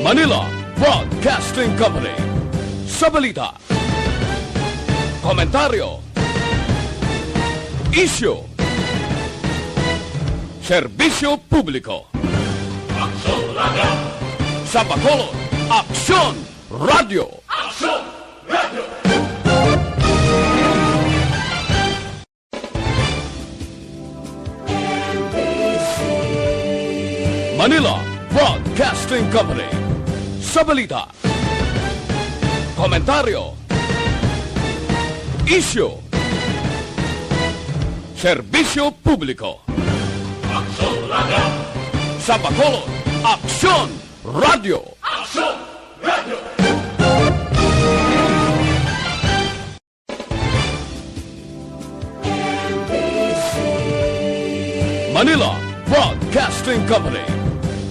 Manila Broadcasting Company. Sa balita, komentaryo, isyu, serbisyo publiko. Aksyon Radio! Sa Bacolod, Aksyon Radio! Aksyon Radio! Manila Broadcasting Company. Sa balita, komentaryo, isyu, serbisyo publiko. Aksyon Radio! Sa Bacolod, Aksyon Radio! Aksyon Radio! Manila Broadcasting Company.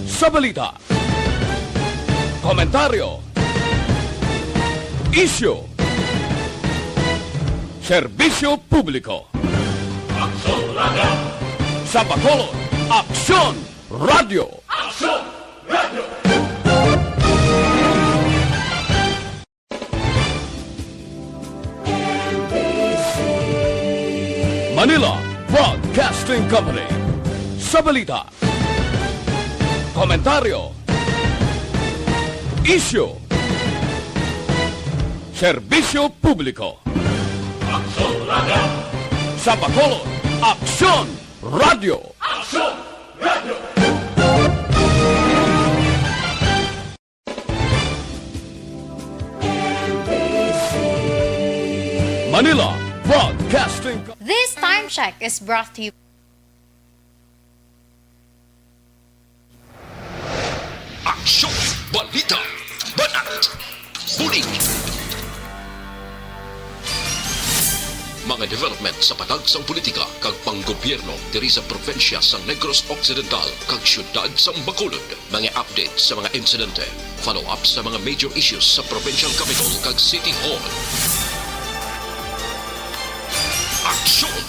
Sa balita, komentaryo, isyu, serbisyo publiko. Aksyon Radio! Sa Bacolod, Aksyon Radio! Aksyon Radio! Manila Broadcasting Company. Sa balita, komentaryo, isyu, serbisyo publiko. Aksyon Radio! Sa Bacolod, Aksyon Radio! Aksyon Radio! Manila Broadcasting Company. This time check is brought to you. Aksyon, balita, banat, bulig. Mga development sa patagsang politika kag panggobyerno diri sa probinsya sa Negros Occidental kag syudad sa Bacolod. Mga update sa mga insidente, follow-up sa mga major issues sa provincial capital kag City Hall. Aksyon,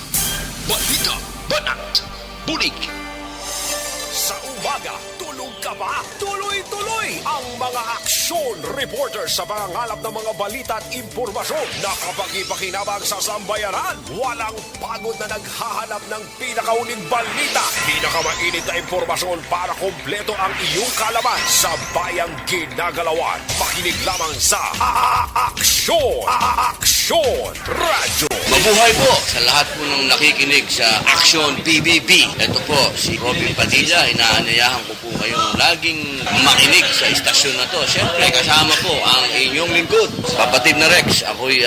balita, banat, bulig. Sa umaga, tulog ka ba? Tuloy-tuloy ang mga aksyon reporter sa pangangalap ng mga balita at impormasyon na kapag-ipakinabang sa sambayanan. Walang pagod na naghahanap ng pinakauling balita. Pinakamainit na impormasyon para kompleto ang iyong kalaman sa bayang ginagalawan. Makinig lamang sa Aksyon! Aksyon Radio! Mabuhay po sa lahat po ng nakikinig sa Aksyon PBB. Ito po si Robin Padilla. Inaanyayahan ko po kayong laging makinig sa istasyon na to. Siyempre kasama po ang inyong lingkod. Kapatid na Rex, ako'y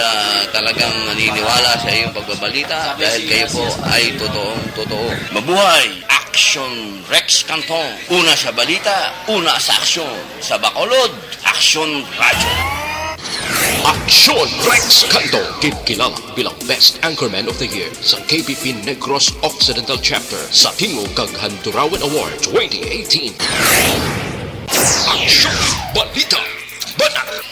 talagang naniniwala sa iyong pagbabalita dahil kayo po ay totoong-totoo. Mabuhay! Aksyon Rex Canton. Una sa balita, una sa aksyon. Sa Bacolod, Aksyon Radio. Aksyon Rex Canto, kilala bilang Best Anchorman of the Year sa KBP Negros Occidental Chapter sa Tingog kag Handurawan Award 2018. Aksyon, balita, banat,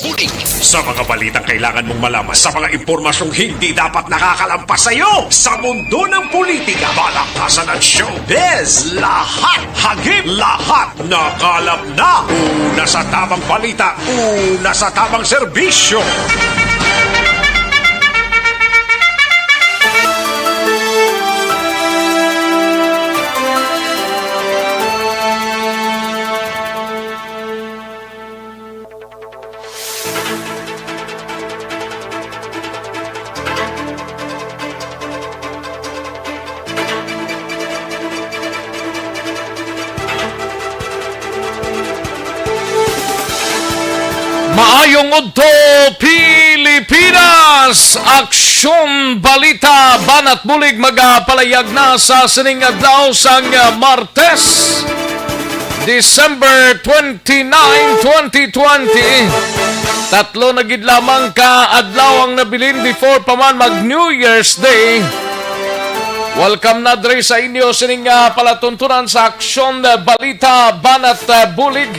bulig. Sa mga balitang kailangan mong malaman, sa mga impormasyong hindi dapat nakakalampas sa iyo, sa mundo ng politika, balakasan at showbiz, lahat, hagip, lahat, nakalap na. Una sa tamang balita, una sa tamang serbisyo. Maayong udto Pilipinas! Aksyon balita banat bulig magapalayag na sa sining adlaw sang Martes, December 29, 2020. Tatlo na gid lamang ka adlaw ang nabilin before pa man mag New Year's Day. Welcome na dre sa inyo sining palatuntunan sa aksyon balita banat bulig.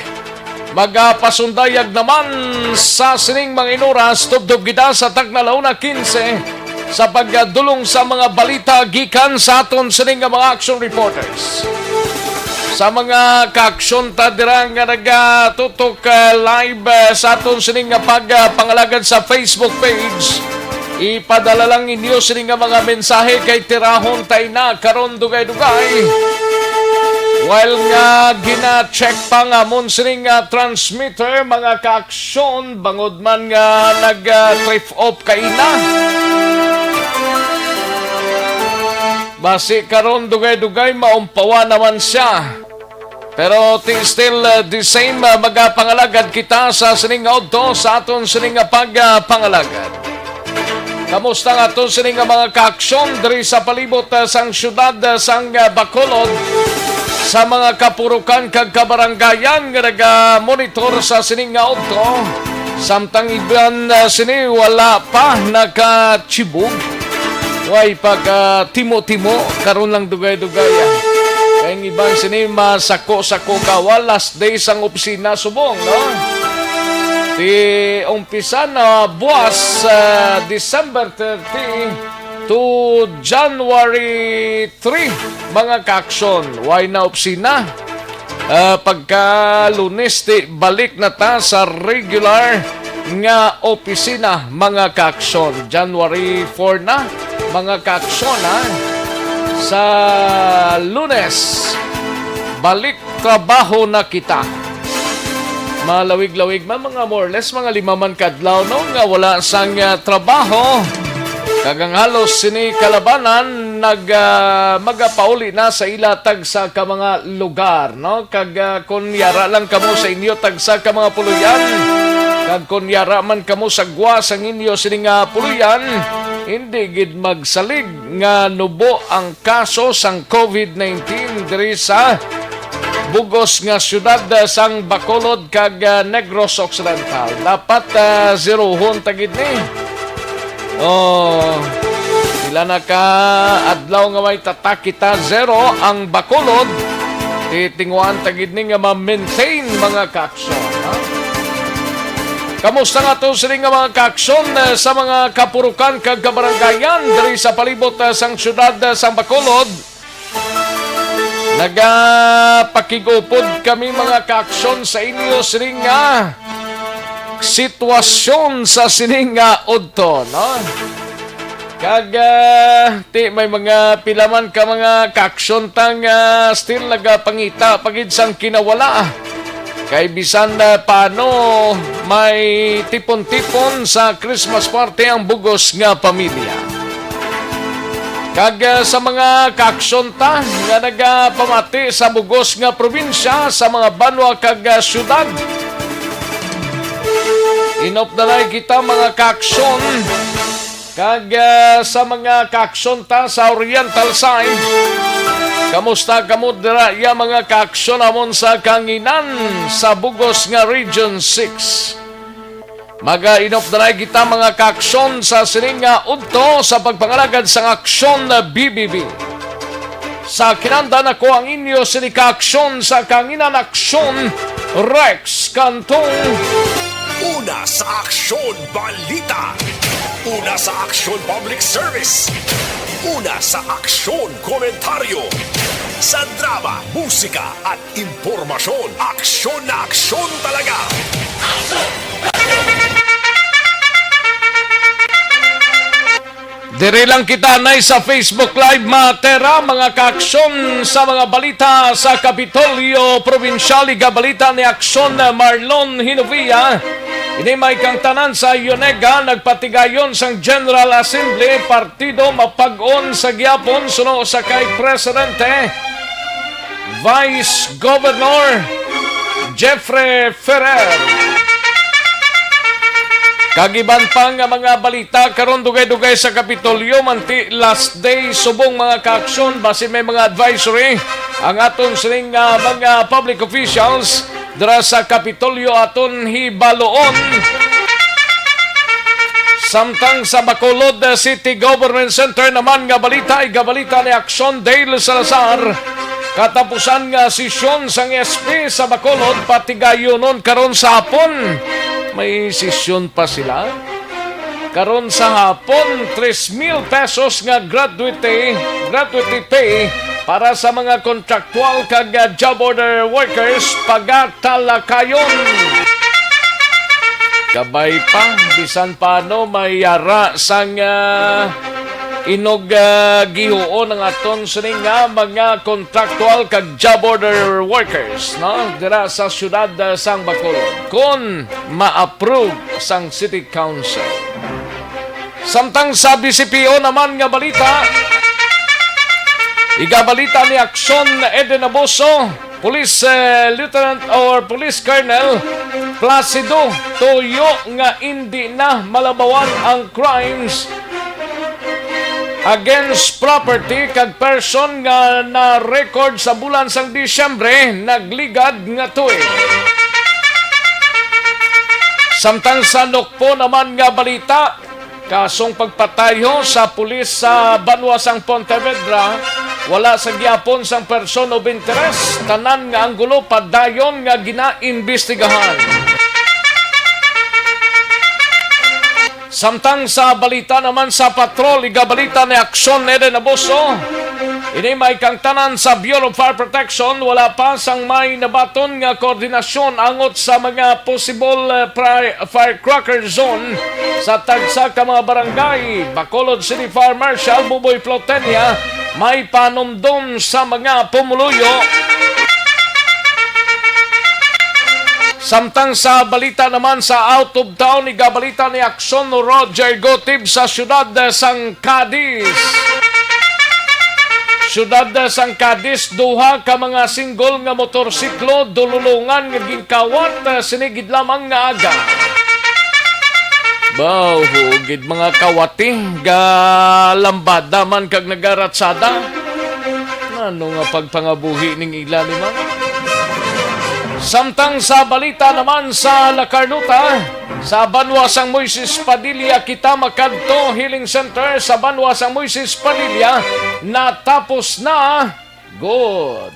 Magapasundayag naman sa sining mga inoras tubdob kita sa tagnalauna 15 sa pagdulong sa mga balita gikan sa aton sining mga action reporters. sa mga kaaksyon ta dira nga nagatutok live sa aton sining nga pagpangalagad sa Facebook page. Ipadala lang inyo sining nga mga mensahe kay tirahon tay na karon dugay-dugay. While nga gina-check pa nga mon sining nga transmitter mga kaaksyon bangod man nga nag-trip off kay na. Basi karon dugay-dugay maumpawa naman siya. Pero still the same magapangalagad kita sa sining nga udto sa aton sining nga pagpangalagad. Kamusta nga aton sining nga mga kaaksyon diri sa palibot sang syudad sang Bacolod sa mga kapurukan kag kabarangayan nga naga-monitor sa sining nga udto samtang iban sini wala pa naka-chibog. Way pag timo-timo karon lang dugay-dugay. Kaya ibang sini masako-sako ka last day sang opisina subong, no? Di umpisa na buwas December 30 to January 3 mga kaaksyon. Why na opisina? Pagka Lunes di balik na ta sa regular nga opisina mga kaaksyon. January 4 na mga kaaksyon ha. Sa Lunes, balik trabaho na kita. Malawig-lawig man mga more or less, mga 5 man kadlaw no, nga wala sang trabaho. Kagang halos sini kalabanan magapauli na sa ila tag sa ka mga lugar no. Kag kun yara lang kamo sa inyo tag sa ka mga puluyan. Kag kun yara man kamo sa gwa sang inyo sini nga puluyan. Hindi gid magsalig nga nubo ang kaso sang COVID-19 diri sa bugos nga syudad sang Bacolod kag Negros Occidental. Dapat zerohon tagid ni. Sila na ka adlaw nga may tatak kita zero ang Bacolod. Titinguan tagid ni nga ma-maintain mga kaaksyon. Kamusta nga to sining nga mga kaaksyon sa mga kapurukan kag kabarangayan diri sa palibot sang syudad sang Bacolod? Nagapakigupod kami mga kaaksyon sa inyo sining nga sitwasyon sa sining nga udto, no? Kag ti may mga pilaman ka mga kaaksyon tang still nagapangita pagid sang kinawala. Kay bisan paano may tipon-tipon sa Christmas party ang bugos nga pamilya. Kag sa mga kaaksyon ta nga nagapamati sa bugos nga probinsya sa mga banwa kag syudad. Inopdalay kita mga kaaksyon kag sa mga kaaksyon ta sa Oriental side. Kamusta kamo dira ya mga kaaksyon amon sa kanginan sa bugos nga Region 6. Maga-inopdalay kita mga kaaksyon sa sining nga udto sa pagpangalagad sa aksyon na BBB. Sa kinanda na ko ang inyo sini kaaksyon sa kanginan aksyon Rex Cantong. Una sa Aksyon Balita. Una sa Aksyon Public Service. Una sa Aksyon Komentaryo. Sa drama, musika at impormasyon. Aksyon na aksyon talaga. Diri lang kita nay sa Facebook Live matera mga kaaksyon sa mga balita sa Kapitolyo Provincial Liga Balita ni Aksyon Marlon Hinovia. Ini may kang tanan sa Yonega nagpatigayon sang General Assembly partido mapag-on sa gyapon suno sa kay Presidente Vice Governor Jeffrey Ferrer. Kagiban pa nga mga balita karon dugay-dugay sa Kapitolyo manti last day subong mga kaaksyon base may mga advisory ang aton sining mga public officials dira sa Kapitolyo aton hibaloon. Samtang sa Bacolod City Government Center naman nga balita ay gabalita ni Aksyon Dale Salazar. Katapusan nga sesyon sang SP sa Bacolod patigayonon karon sa hapon. May sesyon pa sila. Karon sa hapon, 3,000 pesos nga gratuity pay para sa mga kontraktual kag job order workers pagatalakayon. Gabay pa, bisan paano may yara sang inog gihuon ang aton sining nga mga kontraktual kag job order workers, no? Dira sa syudad sang Bacolod kung ma-approve sang City Council. Samtang sa BCPO naman nga balita, igabalita ni Aksyon Eden Abuso, Police Lieutenant or Police Colonel Placido tuyo nga hindi na malabawan ang crimes against property kag person nga na-record sa bulan sang Disyembre nagligad nga tuig. Samtang sa Nukpo naman nga balita, kasong pagpatayo sa pulis sa Banwa sang Pontevedra, wala sa gyapon sang person of interest, tanan nga anggulo padayon nga ginaimbestigahan. Samtang sa balita naman sa patrol, igabalita ni Aksyon Eden Abuso, ini may kang tanan sa Bureau of Fire Protection, wala pa sang may nabaton nga koordinasyon angot sa mga possible firecracker zone sa tagsa ka mga barangay. Bacolod City Fire Marshal Buboy Plotenia may panumdum sa mga pumuluyo. Samtang sa balita naman sa out of town, igabalita ni Aksyon Roger Gotib sa siyudad sang Cadiz. Siyudad sang Cadiz, duha ka mga single nga motorsiklo dululungan nga gingkawat sinigid lamang nga aga. Baw, hugid mga kawati ga lambada man kag nagaratsada. Ano nga pagpangabuhi ning ila ni man? Samtang sa balita naman sa La Carnota, sa Banwa sang Moises Padilla kita makadto Healing Center sa Banwa sang Moises Padilla natapos na. Good.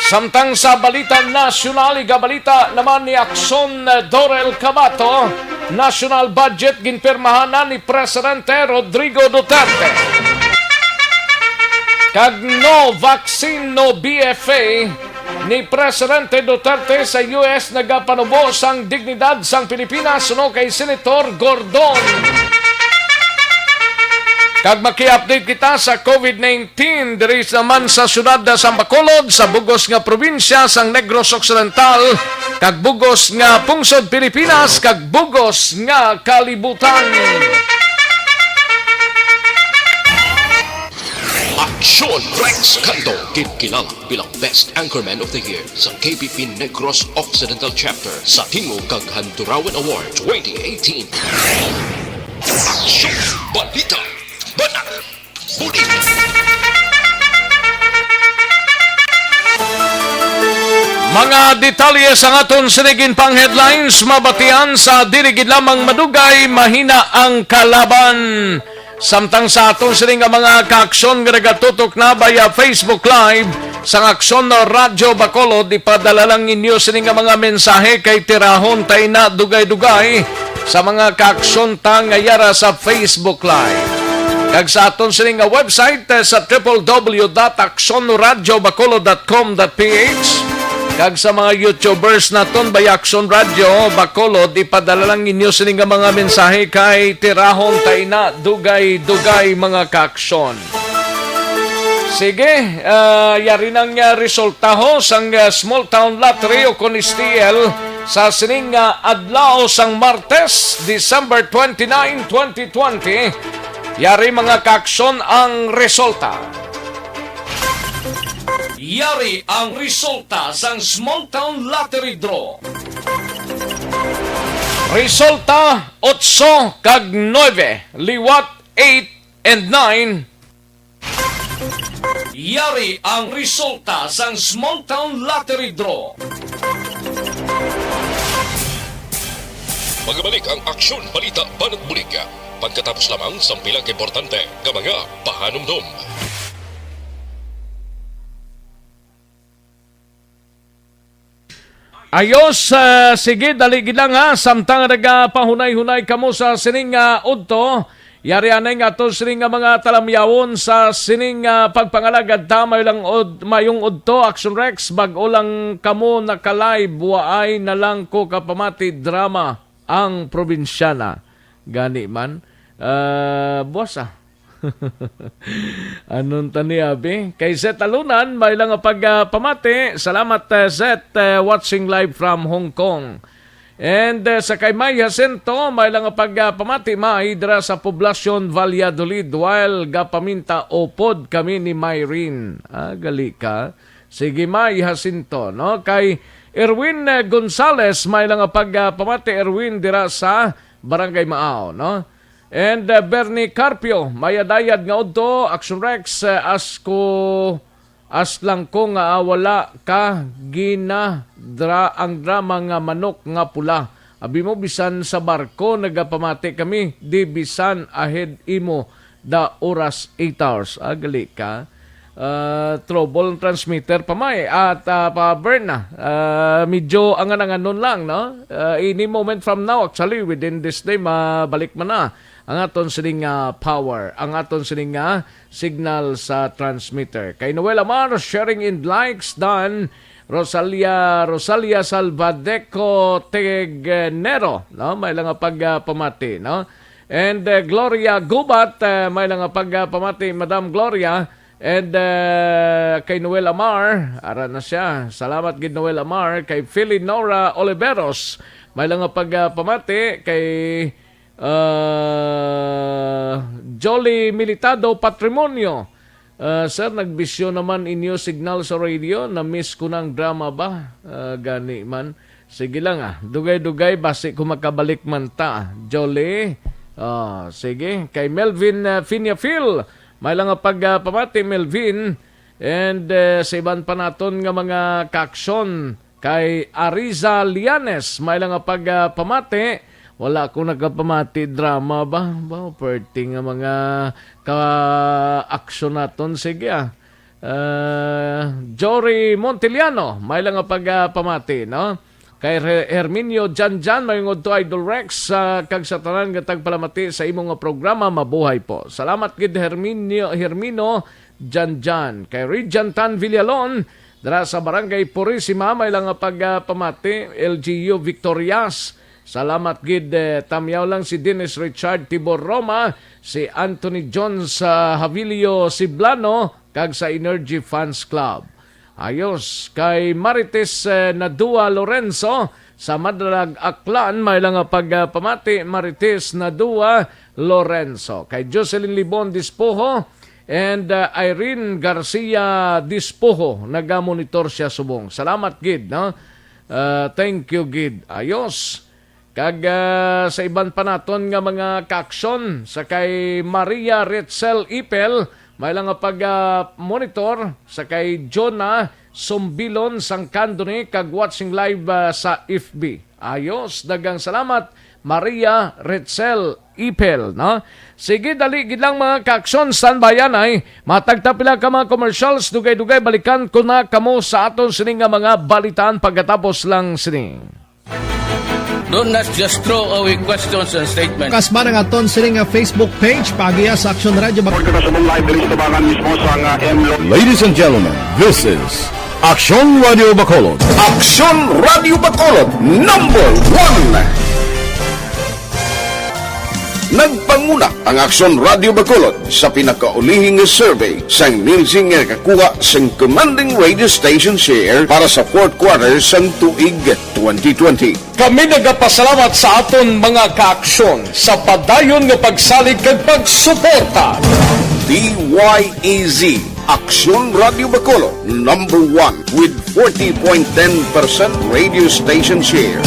Samtang sa balita nasyonal, igabalita naman ni Aksyon Dorel Cabato, national budget ginpirmahan ni Presidente Rodrigo Duterte. Kag no vaccine, no BFA ni Presidente Duterte sa US nagapanubo sang dignidad sang Pilipinas suno kay Senator Gordon. Kag maki-update kita sa COVID-19 diri naman sa syudad sa Bacolod, sa bugos nga probinsya sang Negros Occidental, kag bugos nga pungsod Pilipinas, kag bugos nga kalibutan. Aksyon Rex Canto, kinilala bilang Best Anchorman of the Year sa KPP Negros Occidental Chapter sa Tingog kag Handurawan Award 2018. Aksyon Balita Banat Bulit. Mga detalye sa aton sinigin pang headlines, mabatian sa dirigid lamang madugay, mahina ang kalaban. Samtang sa aton sining mga kaaksyon nga nagatutok na via Facebook Live sa Aksyon Radio Bacolod, ipadala lang inyo sining mga mensahe kay tirahon tay na dugay-dugay sa mga kaaksyon ta ngayara sa Facebook Live. Kag sa aton sining website sa www.aksonradiobacolod.com.ph. Kag sa mga YouTubers naton by Aksyon Radio Bacolod, ipadala lang inyo sining mga mensahe kay tirahon tay na dugay-dugay mga kaaksyon. Sige, yari nang resulta ho sang Small Town Lottery o Conistiel sa sining adlaw sang Martes, December 29, 2020. Yari mga kaaksyon ang resulta. Yari ang resulta sang Small Town Lottery Draw. Resulta 8 kag 9, liwat 8 and 9. Yari ang resulta sang Small Town Lottery Draw. Magabalik ang Aksyon Balita Banat Bulig pagkatapos lamang sa pilang importante nga mga pahanumdum. Ayos, sige, daligid lang ha. Samtang nagpahunay-hunay kamo sa sining udto, Yari anay nga to sining nga mga talamyawon sa sining pagpangalagad ta mayong udto Action Rex bag-o lang kamo nakalive waay na lang ko kapamati drama ang probinsyana. Gani man. Bosa. Anong tani abi? Kay Zet Alunan may lang pagpamati. Salamat Zet watching live from Hong Kong. And sa kay May Jacinto, may lang pagpamati maidra sa Poblacion Valladolid while gapaminta opod kami ni Mayrin. Gali ka. Sige May Jacinto, no? Kay Erwin Gonzales, may lang pagpamati Erwin dira sa Barangay Maaw, no? And Bernie Carpio, may adayad nga udto Action Rex as lang ko nga wala ka ang drama nga manok nga pula. Abi mo bisan sa barko nagapamati kami, di bisan ahead imo da oras 8 hours. Gali ka. Trouble transmitter pa may at pa-burn na. Medyo angan-angan nun lang, no? Any moment from now, actually, within this day, mabalik man na ang aton sining power, ang aton sining signal sa transmitter. Kay Noel Amar, sharing in likes done. Rosalia Salvadeco Tegnero, no? May lang pagpamati, no? And Gloria Gubat, may lang pagpamati, Madam Gloria. And kay Noel Amar, ara na siya. Salamat gid Noel Amar. Kay Philinora Oliveros, may lang pagpamati. Kay Jolly Militado Patrimonio. Sir, nagbisyo naman inyo signal sa radio. Na-miss ko ng drama ba? Gani man. Sige lang Dugay-dugay, basi ko makabalik man ta. Jolly. Sige. Kay Melvin Finiafil, may lang pagpamati Melvin. And sa iban pa naton nga mga kaaksyon. Kay Ariza Lianes, may lang pagpamati. Wala ko nagpamati drama ba? Perting nga mga ka-aksyon naton. Sige Jory Montiliano, may lang pagpamati, no? Kay Herminio Janjan, may ngod to Idol Rex, kag sa tanan nga tagpalamati sa imong programa, mabuhay po. Salamat gid Hermino Janjan. Kay Regent Tan Villalon, dara sa Barangay Purisima, may lang pagpamati. LGU Victorias, salamat gid. Tamyaw lang si Dennis Richard Tibor Roma, si Anthony Jones Havilio Siblano, kag sa Energy Fans Club. Ayos. Kay Marites Nadua Lorenzo, sa Madalag Aklan, may lang pagpamati Marites Nadua Lorenzo. Kay Jocelyn Libon Dispoho, and Irene Garcia Dispoho, nagamonitor siya subong. Salamat gid, no? Thank you gid. Ayos. Kag sa iban pa naton nga mga kaaksyon, sa kay Maria Retzel Ipel, may lang pag-monitor, sa kay Jonah Sumbilon Sangkandone, kag watching live sa FB. Ayos, dagang salamat Maria Retzel Ipel, no? Sige, dali gid lang mga kaaksyon, standbyan ay matagtapila ka mga commercials, dugay-dugay balikan ko na kamo sa aton sining nga mga balitaan pagkatapos lang sining. Do not just throw away questions and statements. Kasba ng aton sining nga Facebook page, pagiya sa Action Radio. Ladies and gentlemen, this is Action Radio Bacolod. Action Radio Bacolod, number 1. Nagpanguna ang Action Radio Bacolod sa pinakaulihing survey sa Nielsen nga kakuha sa commanding radio station share para sa fourth quarter sa tuig 2020. Kami nagapasalamat sa aton mga kaaksyon sa padayon nga pagsalig kag pagsuporta. DYEZ Action Radio Bacolod, number 1 with 40.10% radio station share.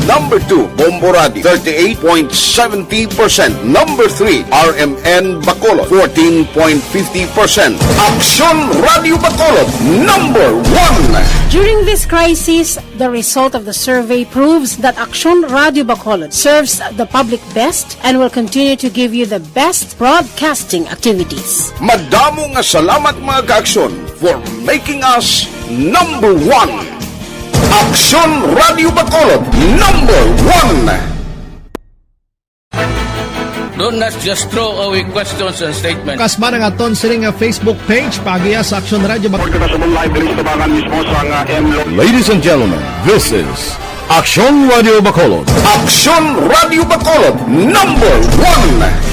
Number 2, Bombo Radio, 38.70%. Number 3, RMN Bacolod, 14.50%. Action Radio Bacolod, number 1. During this crisis, the result of the survey proves that Action Radio Bacolod serves the public best and will continue to give you the best broadcasting activities. Madamo nga salamat mga kaaksyon for making us number 1. Action Radio Bacolod, number 1. Don't just throw away questions and statements. Kasma ng aton sining Facebook page pagiya sa Aksyon Radio Bacolod. Ladies and gentlemen, this is Aksyon Radio Bacolod. Aksyon Radio Bacolod number 1.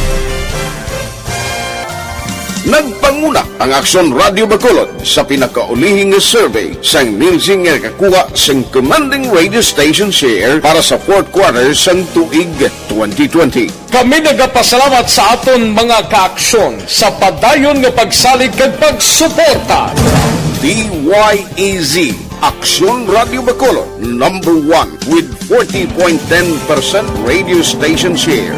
Nagpanguna ang Aksyon Radio Bacolod sa pinakaulihing survey sang Nilsing nga kakuha sang commanding radio station share para sa fourth quarter sang tuig 2020. Kami nagapasalamat sa aton mga kaaksyon sa padayon nga pagsalig kag pagsuporta. DYEZ Aksyon Radio Bacolod number 1 with 40.10% radio station share.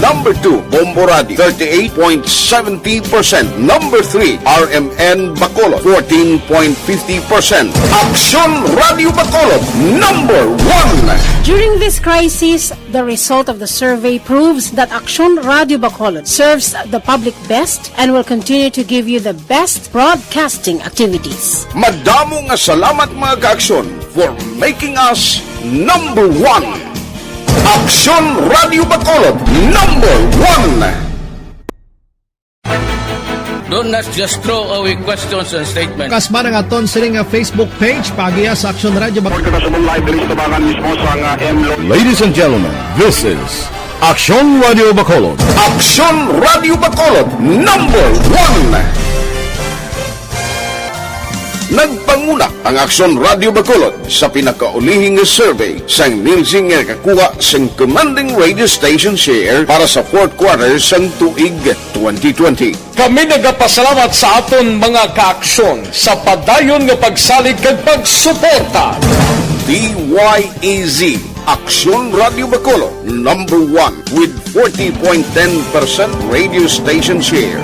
Number 2, Bombo Radio, 38.70%. Number 3, RMN Bacolod, 14.50%. Aksyon Radio Bacolod, number 1. During this crisis, the result of the survey proves that Aksyon Radio Bacolod serves the public best and will continue to give you the best broadcasting activities. Madamo nga salamat mga kaaksyon for making us number 1. Aksyon Radio Bacolod number 1. Don't just throw away questions and statements. Kasma ng aton sining Facebook page pagiya sa Aksyon Radio Bacolod. Ladies and gentlemen, this is Aksyon Radio Bacolod. Aksyon Radio Bacolod number 1. Nagpanguna ang Aksyon Radio Bacolod sa pinakaulihing survey sang Nilsing nga kakuha sang commanding radio station share para sa fourth quarter sang tuig 2020. Kami nagapasalamat sa aton mga kaaksyon sa padayon nga pagsalig kag pagsuporta. DYEZ Aksyon Radio Bacolod number 1 with 40.10% radio station share.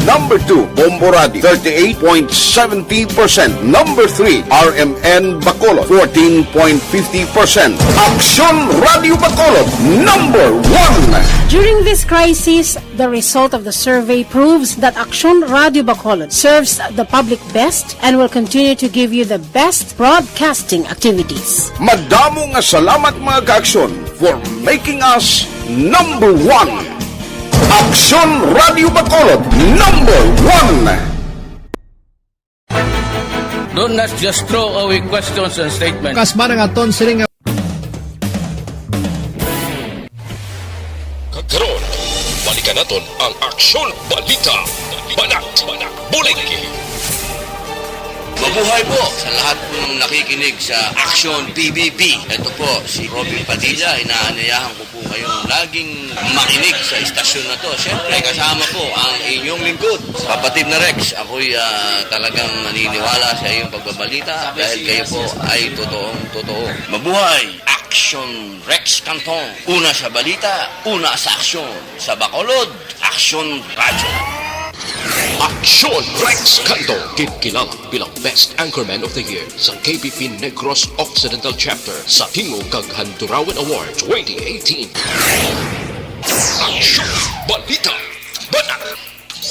Number 2, Bombo Radio, 38.70%. Number 3, RMN Bacolod, 14.50%. Aksyon Radio Bacolod number 1. During this crisis, the result of the survey proves that Aksyon Radio Bacolod serves the public best and will continue to give you the best broadcasting activities. Madamo nga salamat mga kaaksyon for making us number 1. Aksyon Radio Bacolod number 1. Don't just throw away questions and statements. Kasma ng aton sining Karon, balikan naton ang Aksyon Balita. Banat, Buliki. Mabuhay po sa lahat po ng nakikinig sa Aksyon PBB. Ito po si Robin Padilla. Inaanyayahan ko po kayong laging makinig sa istasyon na to. Siyempre, kasama po ang inyong lingkod. Kapatid na Rex, ako'y talagang naniniwala sa iyong pagbabalita dahil kayo po ay totoong-totoo. Mabuhay! Aksyon Rex Canton. Una sa balita, una sa aksyon. Sa Bacolod, Aksyon Radyo. Aksyon Rex Canto, kilala bilang Best Anchorman of the Year sa KBP Negros Occidental Chapter sa Tingog kag Handurawan Award 2018. Aksyon Balita. Banat.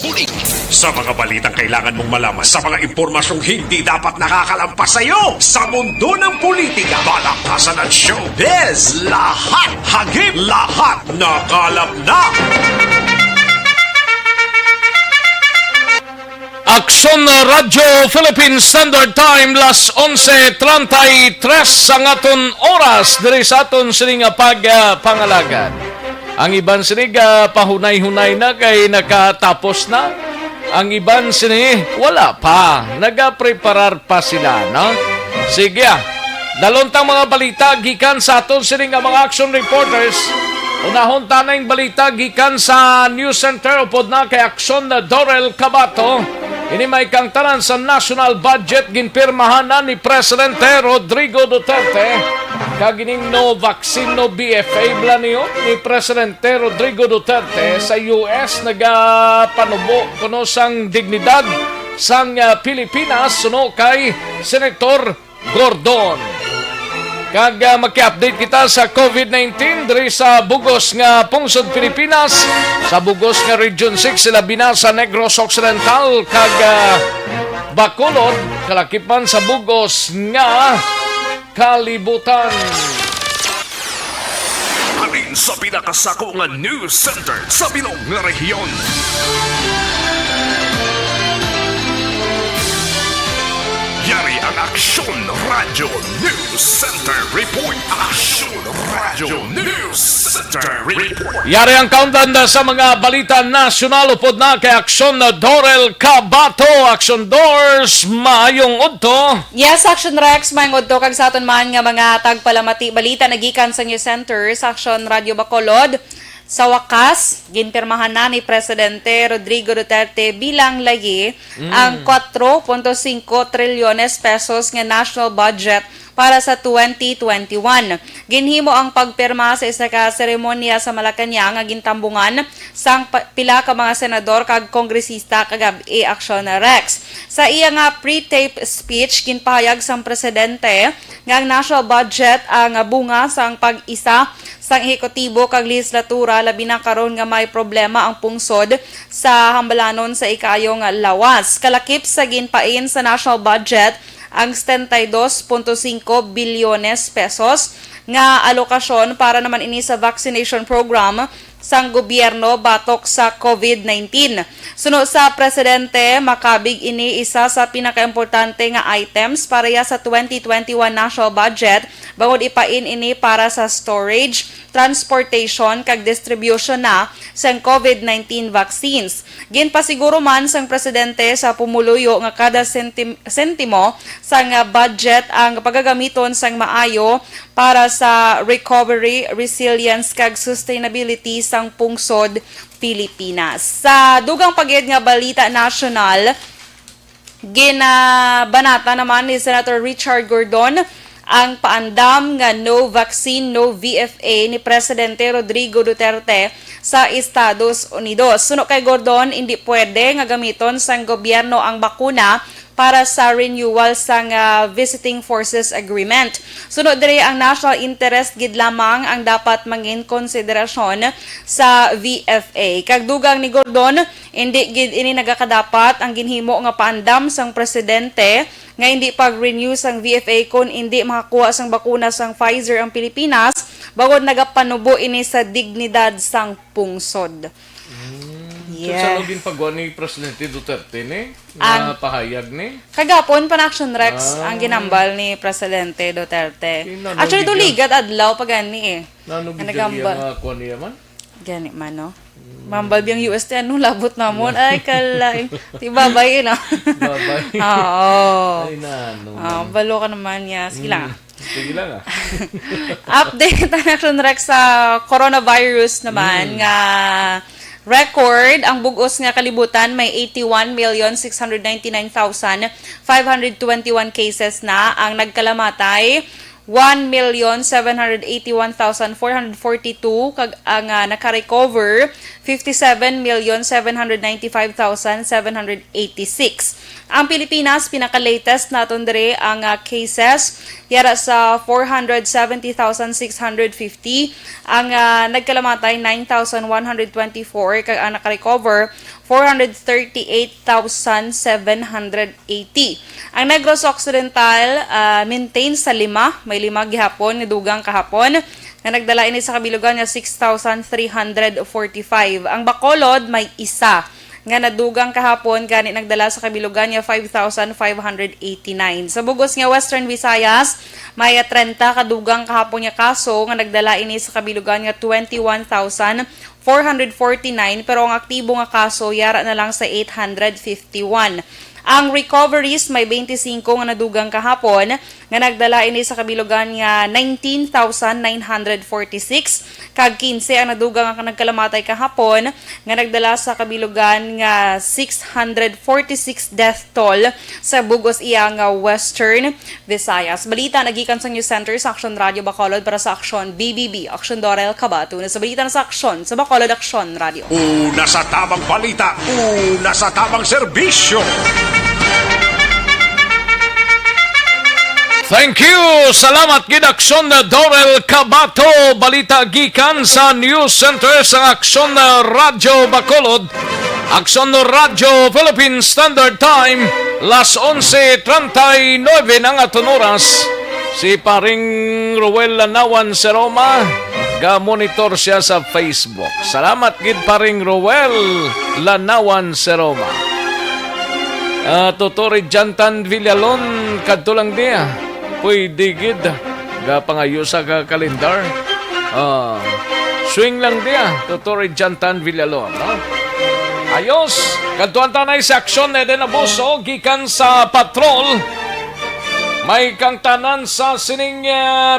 Bulig. Sa mga balitang kailangan mong malaman, sa mga impormasyong hindi dapat nakakalampas sa iyo, sa mundo ng politika, balakasan at showbiz, lahat, hagip, lahat, nakalap na! Aksyon Radyo Philippine Standard Time las 11:33 ang aton oras diri sa aton sining pangalagan. Ang iban sinig pahunay-hunay na kay nakatapos na. Ang iban sini wala pa, nagapreparar pa sila, no? Sige, dalontang mga balita gikan sa aton sining mga action reporters. Unahon tanang balita gikan sa News Center upod na kay Aksyon Dorel Cabato. Ini may kang tanan sa national budget ginpirmahan na ni Presidente Rodrigo Duterte. Kagining no vaccine no BFA bla niyo ni Presidente Rodrigo Duterte sa US nagapanubo kuno sang dignidad sang Pilipinas suno kay Senator Gordon. Kag maki-update kita sa COVID-19 diri sa Bugos nga Pungsod Pilipinas, sa Bugos nga Region 6 sila binasa Negros Occidental kag Bacolod, kalakipan sa Bugos nga Kalibutan. sa pinakasako nga news center sa bilog nga rehiyon. Yari ang Aksyon Radio News Center Report. Aksyon Radio News Center Report. Yari ang countdown sa mga balita nasyonal upod na kay Aksyon Dorel Cabato. Aksyon Doors, maayong udto. Yes, Action Rex, maayong udto kag sa aton man nga mga tagpalamati balita nagikan sa News Center sa Aksyon Radio Bacolod. Sa wakas, ginpirmahan na ni Presidente Rodrigo Duterte bilang lagi ang 4.5 trilyones pesos nga national budget para sa 2021. Ginhimo ang pagpirma sa isa ka seremonya sa Malacañang nga gintambungan sang pila ka mga senador kag kongresista kagabi Action Rex. Sa iya nga pre-tape speech ginpahayag sang presidente nga ang national budget ang bunga sang pag-isa sang ehekutibo kag legislatura labi na karon nga may problema ang pungsod sa hambalanon sa ikayong lawas. Kalakip sa ginpain sa national budget ang 72.5 bilyones pesos nga alokasyon para naman ini sa vaccination program sang gobyerno batok sa COVID-19. Sunod sa presidente, makabig ini isa sa pinakaimportante nga items para sa 2021 national budget bangod ipain ini para sa storage, transportation kag distribution na sang COVID-19 vaccines. Ginpasiguro man sang presidente sa pumuluyo nga kada sentimo sang budget ang pagagamiton sang maayo para sa recovery, resilience kag sustainability sang pungsod Pilipinas. Sa dugang pagid nga balita nasyonal, ginabanata naman ni Senator Richard Gordon ang paandam nga no vaccine, no VFA ni Presidente Rodrigo Duterte sa Estados Unidos. Suno kay Gordon, hindi pwede nga gamiton sang gobyerno ang bakuna para sa renewal sang Visiting Forces Agreement. Sunod diri ang national interest gid lamang ang dapat mangin konsiderasyon sa VFA. Kagdugang ni Gordon, hindi gid ini nagakadapat ang ginhimo nga paandam sang presidente nga hindi pag-renew sang VFA kung hindi makakuha sang bakuna sang Pfizer ang Pilipinas bangod nagapanubo ini sa dignidad sang pungsod. Sa login pagwa ni Presidente Duterte ni, na pahayag ni. Kagapon pa na Action Rex ang ginambal ni Presidente Duterte. Actually, tuligat adlaw pa gani eh. Nanugidali ang kuha niya man? Gani man, no? Mambal biyang UST, ano, labot na mo. Ay, kalay. Tibabay, no? Babay. Oo. Ay, nano. Balo ka naman niya. Sige lang. Sige lang, Update ang Action Rex sa coronavirus naman nga record, ang bugos nga kalibutan may 81,699,521 cases na ang nagkalamatay. 1,781,442 kag ang naka-recover 57,795,786. Ang Pilipinas pinaka-latest naton dire ang cases yara sa 470,650, ang nagkalamatay 9,124 kag ang naka-recover 438,780. Ang Negros Occidental maintain sa 5, may 5 gihapon ni dugang kahapon nga nagdala ini sa kabilugan nga 6,345. Ang Bacolod may isa nga nadugang kahapon gani nagdala sa kabilugan nga 5,589. Sa bugos nga Western Visayas may 30 kadugang kahapon nga kaso nga nagdala ini sa kabilugan nga 21,449 pero ang aktibo nga kaso yara na lang sa 851. Ang recoveries may 25 nga nadugang kahapon nga nagdala ini sa kabilugan nga 19,946 kag 15 ang nadugang nga nagkalamatay kahapon nga nagdala sa kabilugan nga 646 death toll sa bugos iya nga Western Visayas. Balita nagikan sa News Center sa Action Radio Bacolod para sa Action BBB, Action Dorel Cabato. Sa balita na sa Action sa Bacolod Action Radio. Una sa tamang balita, una sa tamang serbisyo. Thank you! Salamat gid Aksyon Dorel Cabato. Balita gikan sa News Center sa Aksyon Radio Bacolod. Aksyon Radio Philippine Standard Time, las 11:39 ang aton oras. Si paring Ruel Lanawan Seroma Ga-monitor siya sa Facebook. Salamat gid paring Roel Lanawan Seroma. Tutori Jantan Villalon kadtulang dia. Pwede gid gapangayo sa kalendar. Swing lang dia, Tutori Jantan Villalon, no? Ayos, kadtuan tanay sa aksyon na din abuso gikan sa patrol. May kang tanan sa sining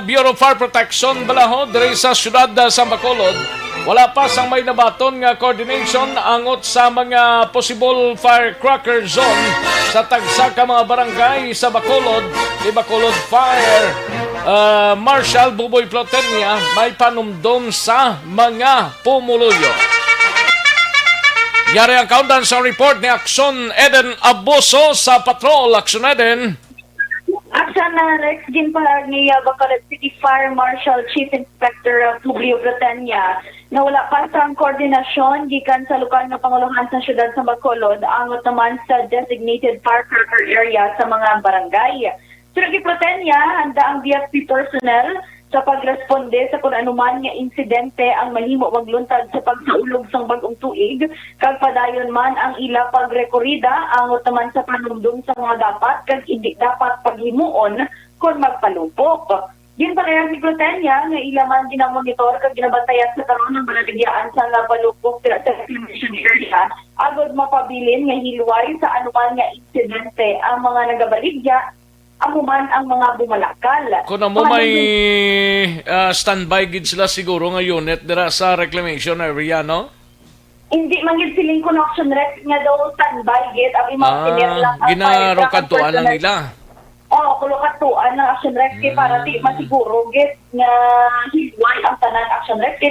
Bureau of Fire Protection balahod diri sa syudad sa Bacolod. Wala pa sang may nabaton nga coordination angot sa mga possible firecracker zone sa tagsa ka mga barangay sa Bacolod. Di Bacolod Fire Marshal Buboy Plotenia may panumdom sa mga pumuluyo. Yari ang countdown sa report ni Aksyon Eden Abuso sa Patrol. Aksyon Eden. Aksyon na Rex din pa ni Bacolod City Fire Marshal Chief Inspector Publio Britania na wala pa sa koordinasyon gikan sa lokal na panguluhan sa syudad sa Bacolod angot naman sa designated firecracker area sa mga barangay. Sunod ni Britania, handa ang DFP personnel sa pagresponde sa kung anuman nga insidente ang mahimo magluntad sa pagsaulog sang bagong tuig kag padayon man ang ila pagrekorida angot naman sa panumdum sa mga dapat kag hindi dapat paghimuon kung magpalupok. Yun pa kaya si Glutenia nga ila man ginamonitor kag ginabantayan sa karon ng baladigyaan sa palupok sa reclamation area agod mapabilin nga hilway sa anuman nga insidente ang mga nagabaligya amuman ang mga bumalakal. Kung mo may standby gid sila siguro nga unit dira sa reclamation area, no? Hindi man gid siling connection rec nga daw standby gid ang imong lang. Ginarokadtuan lang nila. Kulokatuan ng action rec para di masiguro gid nga hilway ang tanan action rec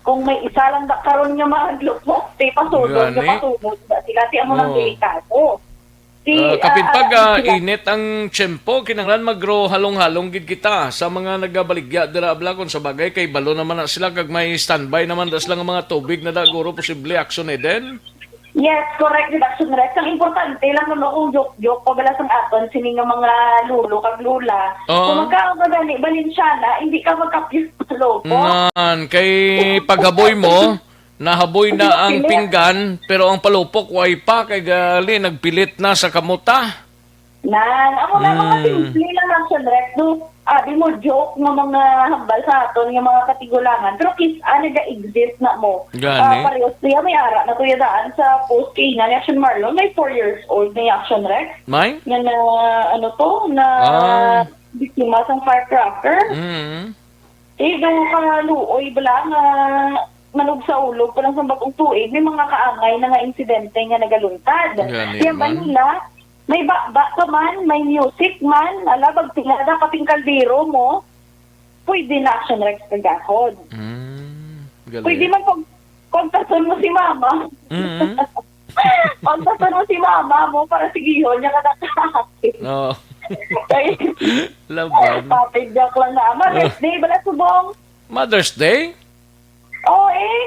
kung may isa lang karon nga maglupok pasulod nga pasulod sila ti amo nang delikado. Kapit pag init ang tiyempo, kinahanglan magro halong-halong gid kita sa mga nagabaligya dira ablakon sa bagay kay balo naman na sila kag may standby naman das lang ang mga tubig na daguro posible action Eden. Yes, correct reduction Rex. Ang importante lang naman kung joke pagalas ang aton sini nga mga lulo kag lula. Kung magkaon ka gani Balenciana, hindi ka magkapis sa loko. Kay paghaboy mo nahaboy na ang pinggan pero ang palupok way pa kay gali nagpilit na sa kamuta. Ako na mga simple lang ang Rex. Di mo joke ng mga hambal sa aton ng mga katigulangan. Pero nag-exist na mo. Parehos niya may ara na tuya daan sa post kay na Action Marlon. May 4 years old na Action Rex. May? Yan na biktima sa firecracker. Daw kaluoy bala nga manog sa ulog pa lang sa bagong tuig, may mga kaangay na nga insidente nga nagaluntad. Yan ba nila? May ba ka man, may music man, alabag tingada kaping kaldero mo, pwede na Action Rex kagahod. Pwede man pagtason mo si mama. Pagtason mo si mama mo para sigihon niya ka nakakakit. Laban. Papigyak lang na. Mother's Day, bala subong? Mother's Day?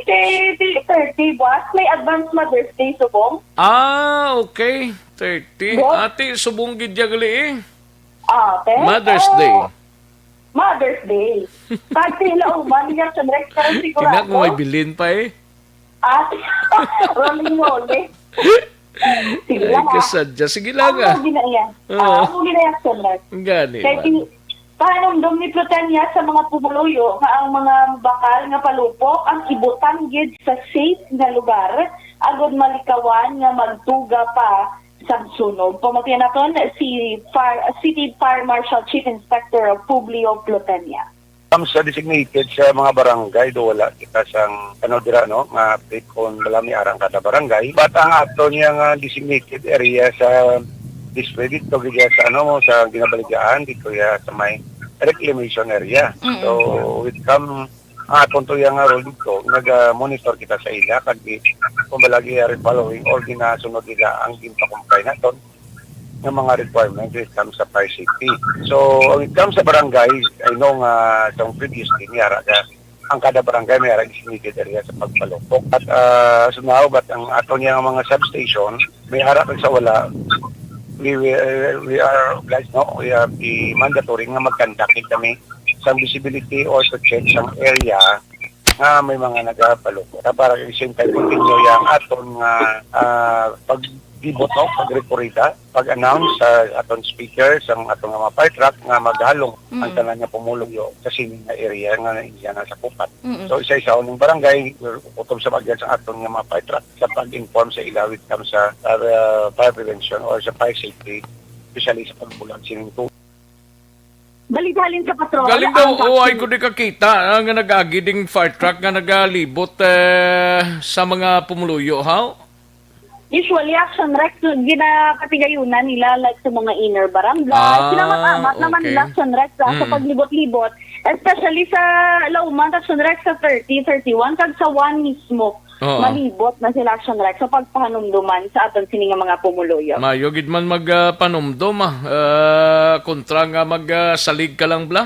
Kay 30 buwas. May advance Mother's Day subong. Okay. 30. Ate, subong gid gali Mother's Day. Mother's Day. Pagtila uman niya sa next karon siguro. Tinak mo may bilin pa Ate, rolling rolling. Sige lang. Kasadya. Sige lang Ako ginaya sa next. Gani ba? Pahanumdum ni Plutania sa mga pumuluyo nga ang mga bakal nga palupok ang ibutan gid sa safe nga lugar agod malikawan nga magtuga pa sa sunog. Pumatiyan naton si City Fire Marshal Chief Inspector Publio Plutania. Sa designated sa mga barangay do wala kita sang dira nga update kung balami arang kada barangay. But ang ato niya nga designated area sa display dito kaya sa sa ginabaligyan dito ya sa may reclamation area. So with come aton to yang role dito nag-monitor kita sa ila kag kung balagi following or ginasunod nila ang ginpakumpay naton ng mga requirements when it comes sa fire safety. So when it comes sa barangay, I know nga sa previously niyara ang kada barangay may designated area sa pagpalupok. At so now, but ang aton niya mga substation may harap sa wala. We are obliged, we are the mandatory nga mag-conduct kami sa visibility or to check sa area nga may mga nagapaloko. Para yung same time continue yung aton nga pag-dibot no, pag-reporita, pag-announce sa aton speaker, sa aton nga mga fire truck nga maghalong ang tanan nga pumulong sa sining nga area nga na sa Kupat. So isa-isa uning barangay, utom sa bagyan sa aton nga mga fire truck sa pag-inform sa ilawit kam sa fire prevention or sa fire safety, especially sa pagbulag sining tubig. Balitalin sa patrol. Galing daw, ay ko di kakita nga nag-agiding fire truck nga nagalibot sa mga pumuluyo, how? Usually, action rex, ginapatigayunan nila like sa mga inner barangay. Sinama't-amat naman nila action rex sa paglibot-libot. Especially sa Lauman, action rex sa 30, 31, kag sa 1 mismo. Malibot na sila action rex sa pagpahanumduman sa aton sining mga pumuluyo. Mayo gid man magpanumdum kontra nga magsalig ka lang bla.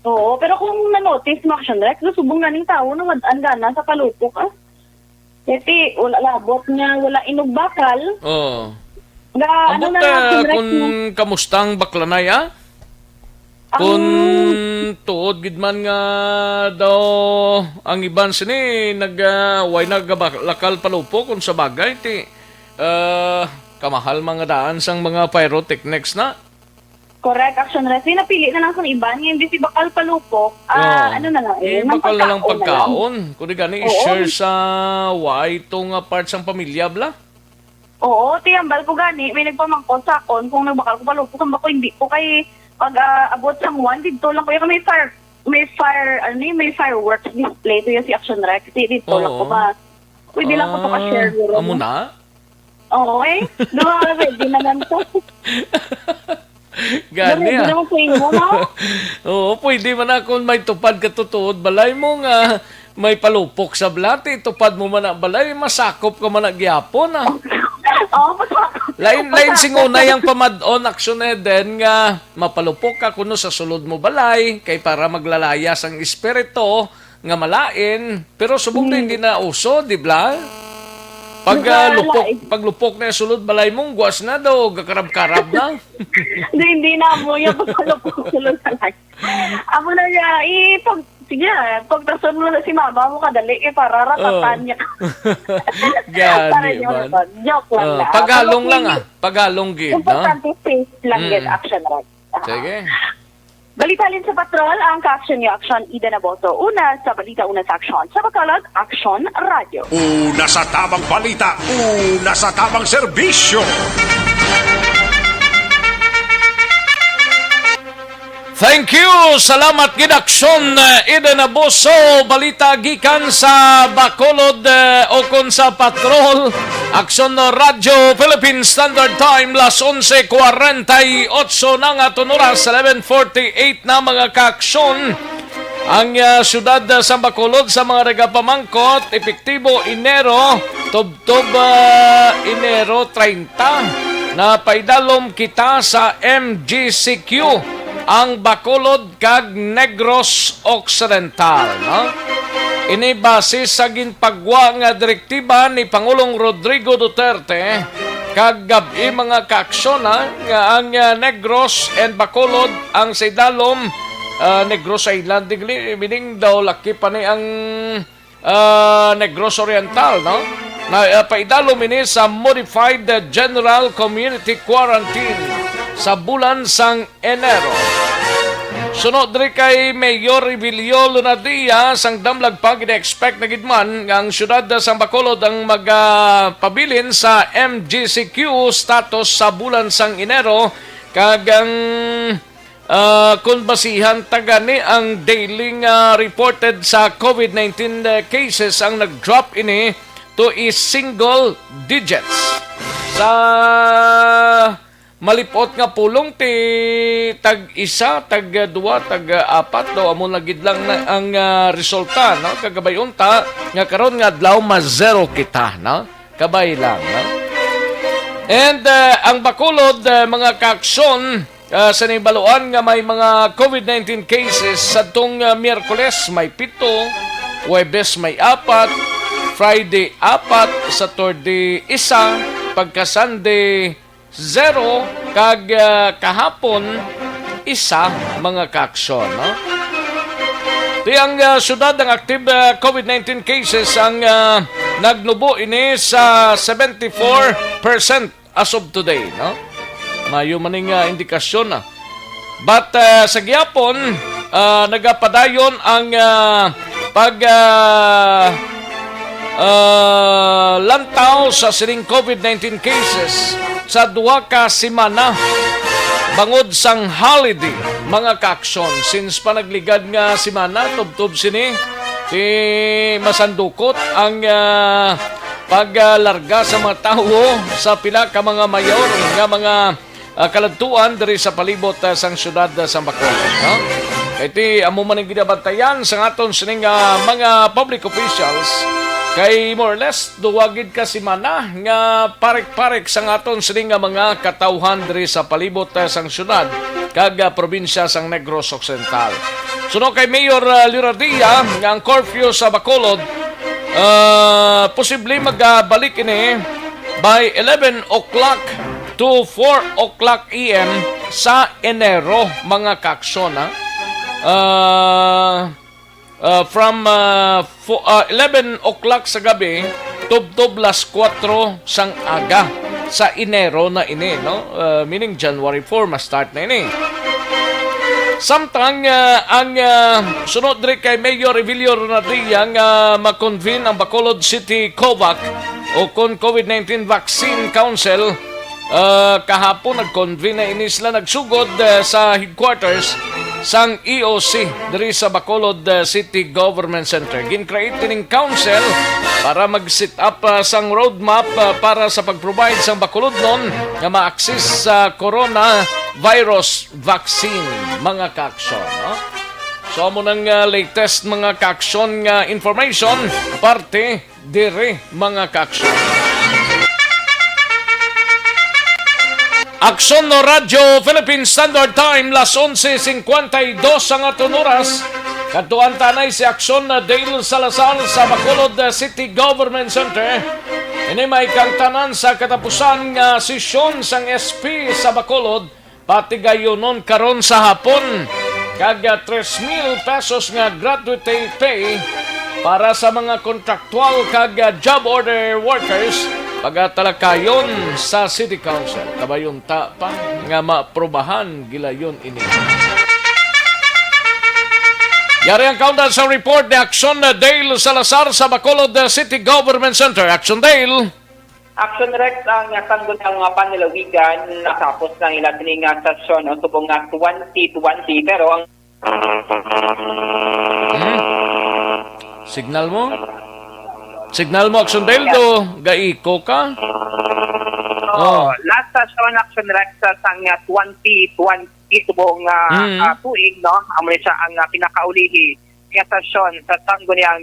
Oo, pero kung na-notice mo action rex, subong ganing tao na madaan gana sa palupok Kasi wala labot niya, wala inugbakal. Oo. Ano na action rex kung kamustang baklanay kung tuod gid man nga daw ang iban sini way naglakal palupo kung sa bagay ti kamahal mga daan sang mga pyrotechnics na. Correct, action rex. Napili na lang kung iban, hindi si bakal palupok. Ano na lang bakal na lang pagkaon. Kung di gani i-share sa itong parts ng pamilya bla. Oo, tiyambal ko gani. May nagpamangkon sa akon kung nagbakal ko palupok. Kung bako hindi ko kay pag abot sang 1 dito lang ko yung may fireworks display to yung si action rex dito lang ko ba pwede lang ko to ka-share amo na? Oo ready naman to gani oo pwede man akong may tupad katutuod balay mo nga may palupok sa blati tupad mo man na balay masakop ka man na gyapon Lain singunay ang pamadon aksyon din nga mapalupok ka kuno sa sulod mo balay kay para maglalayas ang espiritu nga malain pero subong na hindi na uso di ba? Paglupok na sulod balay mong guwas na daw gakarab-karab na. hindi na mo yung pagkalupok sulod balay. Amo na niya sige, pagtasun mo na si mama mo kadali, para ratatan niya. Gani man. Joke lang na. Paghalong lang Paghalong gid, no? Importante safe lang yun, action rex. Sige. Balitalin sa patrol, ang ka-action niyo, Action Ida Naboto. Una sa balita, una sa action. Sa Bacolod, Action Radio. Una sa tamang balita, una sa tamang serbisyo. Thank you! Salamat gid aksyon Ida Naboso balita gikan sa Bacolod o kon sa patrol Aksyon Radyo Philippine Standard Time las 11:48 na nga oras 11:48 na mga kaaksyon ang syudad sa Bacolod sa mga regapamangkot epektibo Enero tubtob Enero 30 na paidalom kita sa MGCQ ang Bacolod kag Negros Occidental, no? Ini base sa ginpagwa nga direktiba ni Pangulong Rodrigo Duterte kag gabi mga kaaksyon nga ang Negros and Bacolod ang saydalom Negros Island meaning daw laki pa ni ang Negros Oriental, no? Na paidalom ini sa Modified General Community Quarantine sa bulan sang Enero. Sunod rin kay Mayor Revilio Lunadia sang damlag pag ina-expect na gidman ang syudad sa Bacolod ang magpabilin sa MGCQ status sa bulan sang Enero kagang kung basihan tagani ang daily reported sa COVID-19 cases ang nag-drop ini to is single digits. Sa malipot nga pulong ti tag-isa, tag-2, tag-4 daw amo lagid lang na ang resulta, no? Kagabayon ta nga karon nga adlaw ma-zero kita, no? Kabay lang, no? And ang Bacolod mga kaaksyon sa nibaluan nga may mga COVID-19 cases sa tong Miyerkules may 7, Huwebes may 4, Friday 4, Saturday 1, pagka Sunday 0, kag kahapon 1 mga kaaksyon, no? Di ang syudad ng active COVID-19 cases ang nagnubo ini sa 74% as of today, no? Mayo maning indikasyon na. But sa gihapon, nagapadayon ang lantaw sa sining COVID-19 cases sa duha ka semana bangod sang holiday mga kaaksyon. Since pa nagligad nga semana, tubtob sini ti masandukot ang paglarga sa mga tao sa pila ka mga mayor nga mga kaladtuan diri sa palibot sang syudad sa Bacolod, no? Iti amo man ang ginabantayan sa aton sining mga public officials kay more or less duwagid ka semana nga parek-parek sa aton sining mga katawhan diri sa palibot sang syudad kag probinsya sang Negros Occidental. Suno kay Mayor Liradia nga ang curfew sa Bacolod posible magbalik ini by 11 o'clock to 4 o'clock AM sa Enero mga kaaksyon, from 11 o'clock sa gabi tubtob las 4 sang aga sa Enero na ini, no? Meaning January 4 ma-start na ini. Samtang ang sunod diri kay Mayor Evilio Ronadilla nga ma-convene ang Bacolod City COVAC o COVID-19 Vaccine Council. Kahapon nag-convene na ini sila nagsugod sa headquarters sang EOC diri sa Bacolod City Government Center. Gin-create tining council para mag-set up sang roadmap para sa pag-provide sang Bacolodnon nga ma-access sa coronavirus vaccine mga kaaksyon, no? So amo nang latest mga kaaksyon nga information parte diri mga kaaksyon. Aksyon no Radyo Philippine Standard Time las 11:52 ang aton oras. Kadtuan tanay si Aksyon na Dale Salazar sa Bacolod City Government Center. Ini may kang tanan sa katapusan nga sesyon sang SP sa Bacolod pati gayonon karon sa hapon. Kag 3,000 pesos nga gratuity pay para sa mga kontraktual kag job order workers pagatalakayon sa City Council. Kabayon ta pa nga maprobahan gilayon ini. Yari ang countdown sa report ni Aksyon Dale Salazar sa Bacolod City Government Center. Aksyon Dale. Action Rex ang sanggol ng panlalawigan natapos ng ilang stasyon o subong 2020 pero ang Signal mo? Signal mo, Aksyon Dale, do gaiko ka? Last stasyon Action Rex sang 2020 subong tuig, no? Amo siya ang pinakaulihi nga stasyon sa sangguniang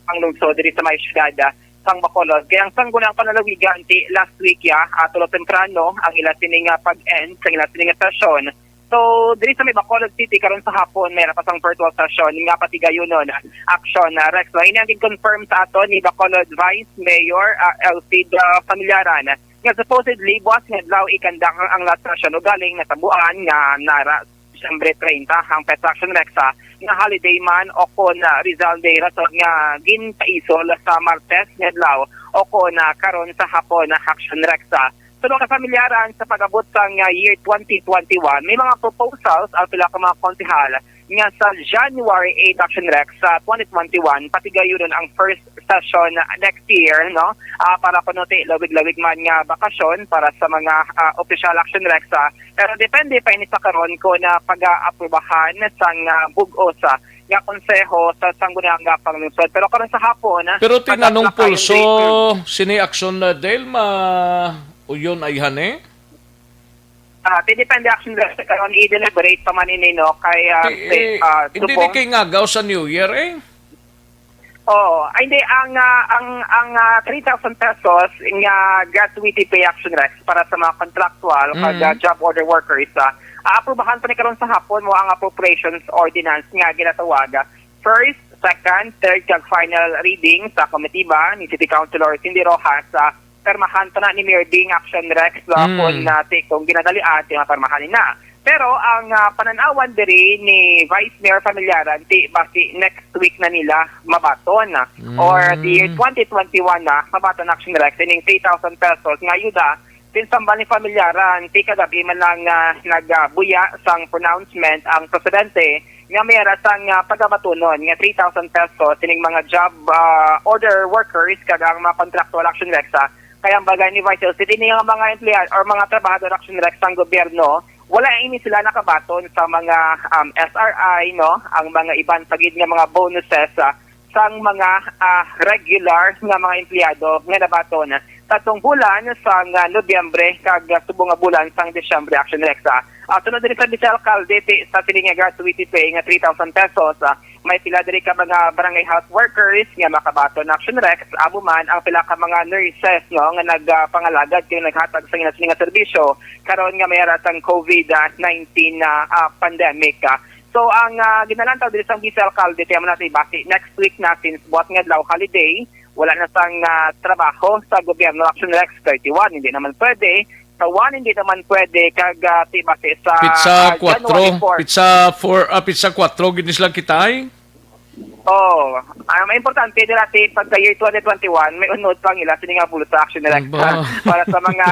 panglungsod diri sa may syudad sang Bacolod. Kaya ang sangguniang panlalawigan last week tulo temprano ang ila sining pag-end sa ila sining stasyon. So, diri sa may Bacolod City karon sa hapon may rapasang virtual session nga pati gayunon Action Rex. So, ini ang confirm sa aton ni Bacolod Vice Mayor Elfid Familyaran nga supposedly buwas nga adlaw ikandang ang last session o galing natabuan nga nara Disyembre 30 ang Pet Action Rex nga holiday man o kon Rizal Day rason nga ginpaisol sa Martes nga adlaw o kon karon sa hapon Action Rex. So, mga kamilyaran sa pag-abot sang year 2021, may mga proposals ang pila ka mga konsehal nga sa January 8 Action Rex sa 2021, pati gayunon ang first session next year, no? Para kunote lawig-lawig man nga bakasyon para sa mga official Action Rex. Pero depende pa ini sa karon ko na pag-aprobahan sang bug-osa nga konseho sa sangguniang panglungsod. Pero karon sa hapon, pero tinanong pulso sini Action Dale uyon ay hane? Depende Action Rex karon i-deliberate pa man ini, no? Kay hindi ni kay ngagaw sa New Year hindi ang 3,000 pesos nga gratuity pay Action Rex para sa mga contractual kag job order workers. Aprobahan pa ni karon sa hapon mo ang appropriations ordinance nga ginatawag. First, second, third kag final reading sa komitiba ni City Councilor Cindy Rojas permahan pa na ni Mayor Ding Action Rex kung ginadalian yung permahanin na. Pero ang pananawan diri ni Vice Mayor Familiaran, basi next week na nila mabaton or the year 2021 na mabaton action direct ining 3,000 pesos nga ayuda. Since sambal ni Familiaran, kagabi man lang nagbuya sang pronouncement ang presidente nga mayara sang pagabatunon nga 3,000 pesos ining mga job order workers kada ang mga contractual action direct kaya ang bagay ni Vice City ni mga empleyado or mga trabahador action direct sang gobyerno wala ini sila nakabaton sa mga SRI no ang mga ibang pagid nga mga bonuses sang mga regular nga mga empleyado nga nabaton tatong bulan sang Nobyembre kag subong nga bulan sang Disyembre action direct sunod diri sa Vice Alcalde sa sining nga gratuity pay nga 3,000 pesos may pila diri ka mga barangay health workers nga makabaton action direct amo man ang pila ka mga nurses no nga nagpangalagad kay naghatag sa nga serbisyo karon nga mayara sang COVID-19 pandemic. So ang ginalantaw diri sa Vice Alcalde tiyan natin base next week natin buhat nga adlaw holiday wala na sang trabaho sa gobyerno action direct 31 hindi naman pwede sa 1 hindi naman pwede kag base sa pizza 4 pizza 4 gid sila kitay. Oh, ang importante dira ti pagka year 2021 may unod pang ila sini nga bulot sa action direct para sa mga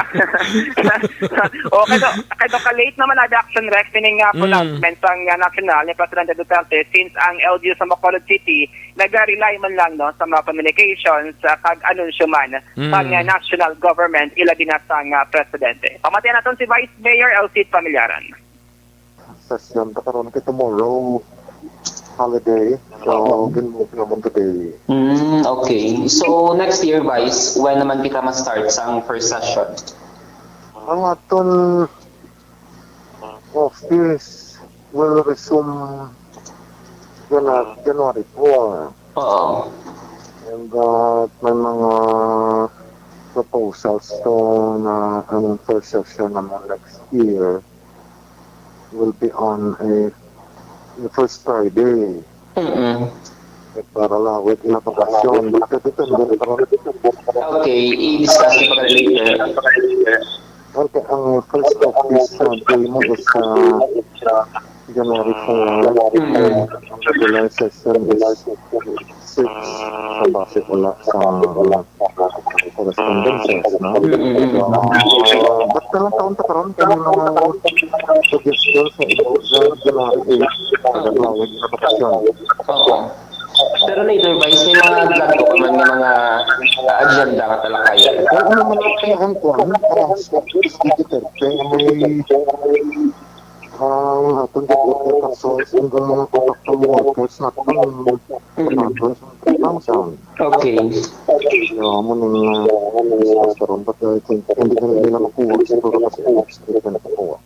kaya ka-late naman na action direct sini nga pronouncement ang national ni Presidente Duterte since ang LGU sa Bacolod City nag-rely man lang no sa mga communications kag anunsyo man pang national government ila ginasang presidente. Pamatayan naton si Vice Mayor Elcid Familiaran. Session karon kay tomorrow holiday, so move naman today. Okay. So next year, Vice, when naman kita ma-start sa ang first session? Ang aton office will resume January 4. Oo. And may mga proposals to na ang first session naman next year will be on the first Friday. Para lawit na pakasyon. Okay, i-discuss ko pa later. Okay, ang first office day mo is January 4. Ang regular session is 6 sa base wala sa correspondences, no? Ba't talang taon ta karon kami mga suggestion sa January 8 para lawit na pakasyon. Pero later, Vice, may mga drago ka man ng mga agenda ka talakayan. Ano naman ang kuwan? Sa Duterte, may atong dito kasos ang mga contractual workers na itong sound. Okay. So, mo nang discuss karon but I think hindi na nila makuha siguro kasi hindi na nakuha.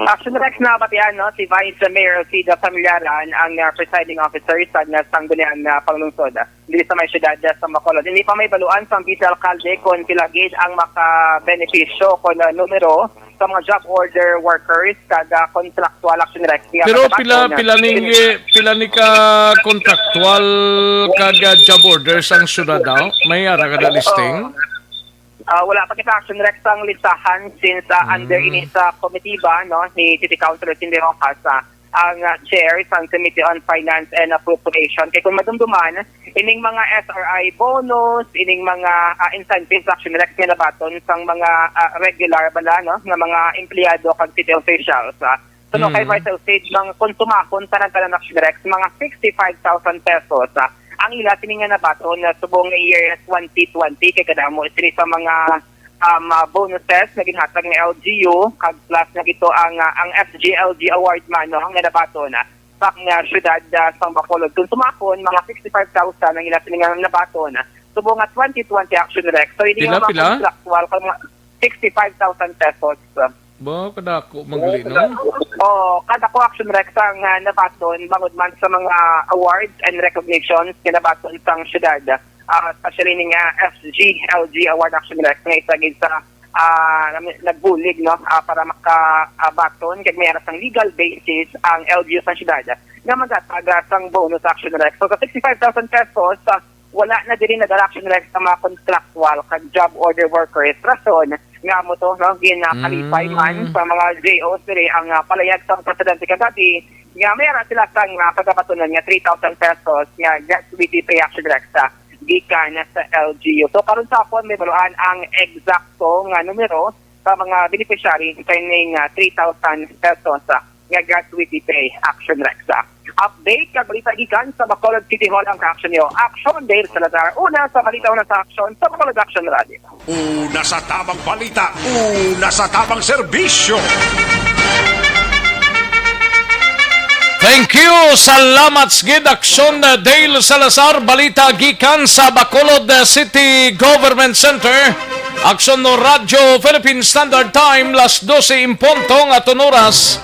Action direct na batian no si Vice Mayor Cida Familiaran ang presiding officer sa sangguniang panglungsod dili sa may syudad sa Bacolod. Hindi pa may baluan sa Vice Alcalde kung pilagid ang makabenepisyo kon numero sa mga job order workers kada contractual action direct. Pero pila ni ka contractual kada job orders ang syudad daw? May ara kada listing? Wala pa kita action direct ang listahan since under ini sa komitiba no ni City Councilor Cindy Rojas ang chair sa Committee on Finance and Appropriation kay kung madumduman ining mga SRI bonus ining mga incentives action direct nga nabaton sang mga regular bala no nga mga empleyado kag city officials so no kay Vice State mga konsumahon tanan action direct mga 65,000 pesos ang ila tininga na baton na subong year 2020 kay kadamo sini sa mga bonuses na ginhatag ng LGU kag plus na ito ang FGLG award man no ang nabaton sa syudad sa Bacolod kung sumakon mga 65,000 ang ila tininga na baton subong 2020 action direct so hindi mga contractual kag 65,000 pesos. Ba, kada ko magali, no? Kada ko action direct ang nabaton bangod man sa mga awards and recognitions kinabaton sang syudad. Especially nga FGLG award action direct nga isagid sa nagbulig no para makabaton kag mayroon sang legal basis ang LGU sa syudad nga magatag sang bonus action direct. So sa 65,000 pesos wala na diri nag-action Rex sa mga contractual kag job order workers. Rason nga mo to, no, ginakalipay man sa mga JOs diri ang palayag sa presidente kagabi nga mayroon sila sang pagkapatunan nga 3,000 pesos nga gratuity pay action Rex gikan sa LGU. So karon sa akon may baluan ang eksakto nga numero sa mga beneficiary kayning 3,000 pesos nga gratuity pay action Rex. Update kag balita gikan sa Bacolod City Hall ang action niyo. Action Dale Salazar, una sa balita una sa action sa Bacolod Action Radio. Una sa tamang balita, una sa tamang serbisyo. Thank you. Salamat gid Action Dale Salazar, balita gikan sa Bacolod City Government Center. Action no Radio Philippine Standard Time las 12 impontong aton oras.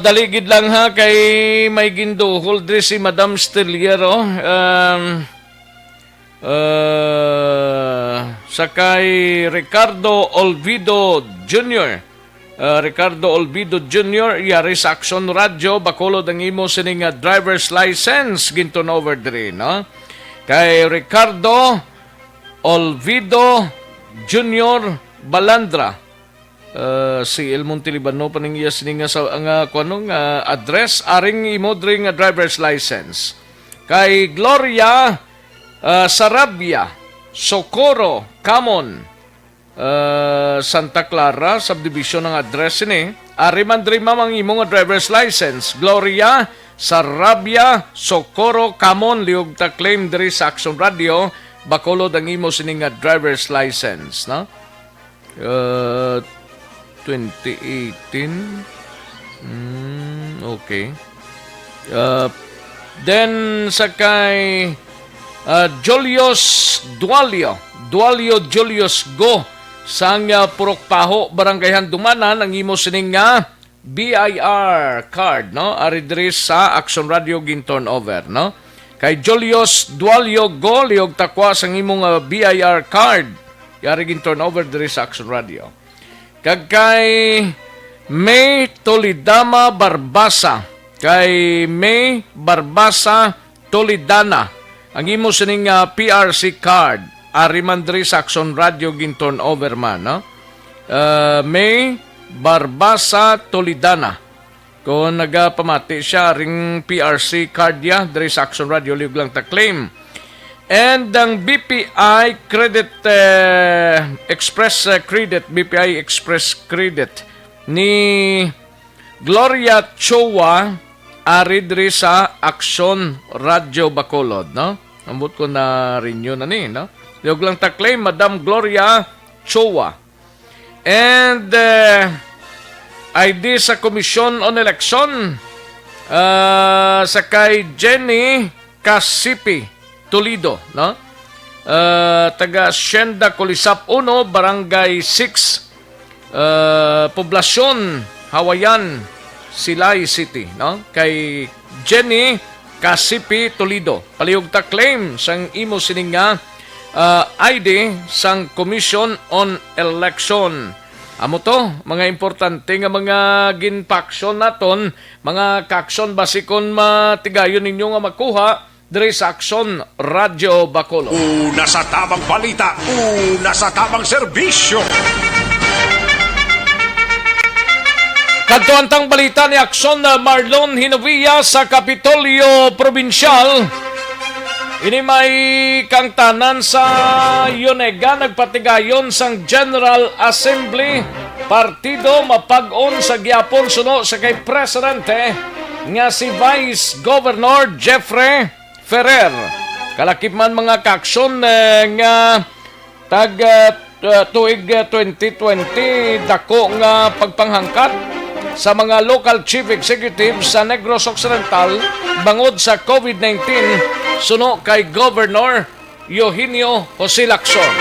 Daligid lang ha kay may ginduhol diri si Madam Steliero. Sakay Ricardo Olvido Jr. Ricardo Olvido Jr. yari sa Action Radio Bacolod ang imo sining driver's license ginton over diri, no? Kay Ricardo Olvido Jr. Balandra. Si El Montelibano paning iya sining sa ang kuanong address aring imo diri nga driver's license. Kay Gloria Sarabia Socorro Camon Santa Clara subdivision ng address ni ari man diri mamang imo nga driver's license. Gloria Sarabia Socorro Camon liog ta claim diri sa Action Radio Bacolod ang imo sining nga driver's license, no? 2018. Okay. Then sakay Julius Dualio Julius Go sang Purok Paho Barangay Handumanan ang imo sining nga BIR card, no? Ari diri sa Action Radio ginturn over, no? Kay Julius Dualio Go liog takwa sang imong BIR card yari ginturn over diri sa Action Radio. Kag kay May Tolidama Barbasa. Kay May Barbasa Tolidana. Ang imo sining PRC card. Ari man diri sa Action Radio ginturn over man, no? May Barbasa Tolidana. Kung nagapamati siya, ring PRC card ya diri sa Action Radio liog lang ta claim. And ang BPI Credit Express Credit, BPI Express Credit ni Gloria Chowa ari diri sa Action Radio Bacolod, no? Ambot ko na renew na ni, no? Liog lang ta claim Madam Gloria Chowa. And ID sa Commission on Election sa kay Jenny Casipi Toledo, no? Taga Hacienda Colisap 1, Barangay 6, Poblasyon, Hawayan, Silay City, no? Kay Jenny Casipi Toledo. Palihog ta claim sang imo sining ID sang Commission on Election. Amo to, mga importante nga mga ginpaksyon naton, mga kaksyon basikon matigayon ninyo nga makuha diri sa Action Radio Bacolod. Una sa tamang balita, una sa tamang serbisyo. Kadtuantang balita ni Action Marlon Hinovia sa Kapitolyo Provincial. Ini may kangtanan sa Yonega nagpatigayon sang General Assembly partido mapag-on sa gyapon suno sa kay Presidente nga si Vice Governor Jeffrey Ferrer. Kalakip man mga kaksyon nga tag tuig 2020 dako nga pagpanghangkat sa mga local chief executives sa Negros Occidental bangod sa COVID-19 suno kay Governor Eugenio Jose Lacson.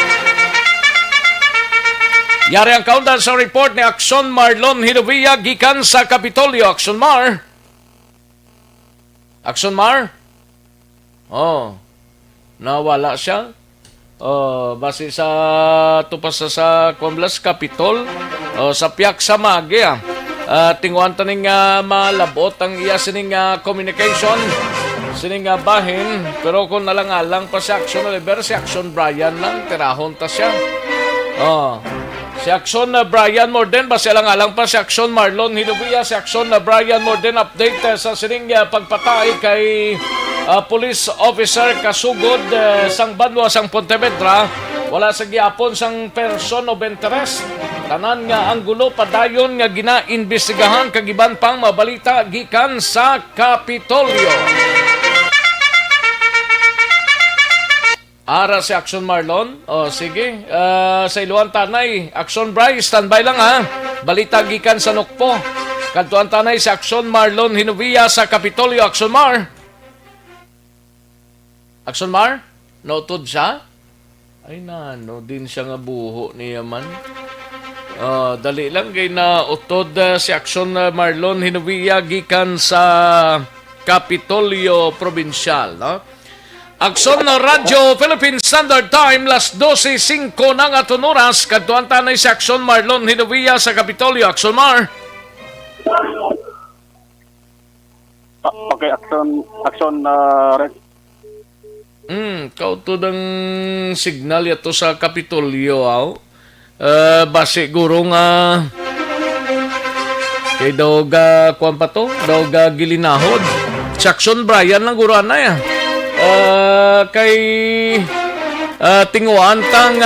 Yari ang countdown sa report ni Action Marlon Hinovia gikan sa Kapitolyo. Action Mar? Action Mar? Oh, nawala siya. Base sa tupas sa Kuamblas Capitol, sa piyak sa Magi. Tinguan taning malabot ang iya sining communication sining nga bahin, pero kung nalangalang pa si Action Oliver, si Action Brian lang, tirahon ta siya. Si Action Brian Morden, ba siya lang pa si Action Marlon Hinubia, si Action Brian Morden update sa sining pagpatay kay police officer kasugod sang Banwa sang Pontevedra. Wala sa gyapon sang person of interest. Tanan nga ang gulo padayon nga ginaimbestigahan kagiban pang mabalita gikan sa Kapitolyo. Ara si Action Marlon. Sige. Sa iluan tanay, Action Bry, standby lang ha. Balita gikan sa Nukpo. Kantuan tanay si Action Marlon Hinubia sa Kapitolyo. Action Mar. Action Mar? Nautod siya? Ay no din siya nga buho niya man. Dali lang kay na utod si Action Marlon Hinubia gikan sa Kapitolyo Provincial, no? Action Radio Philippine Standard Time, las 12:05 ng aton oras. Kantuan tanay si Action Marlon Hinubia sa Kapitolyo. Action Mar. Okay, Action Red. Kauto ng signal yato sa Kapitolyo, base guro nga kay dawga kuan pa to, dawga gilinahod. Si Action Brian lang guro na ya. Kay tinguan tang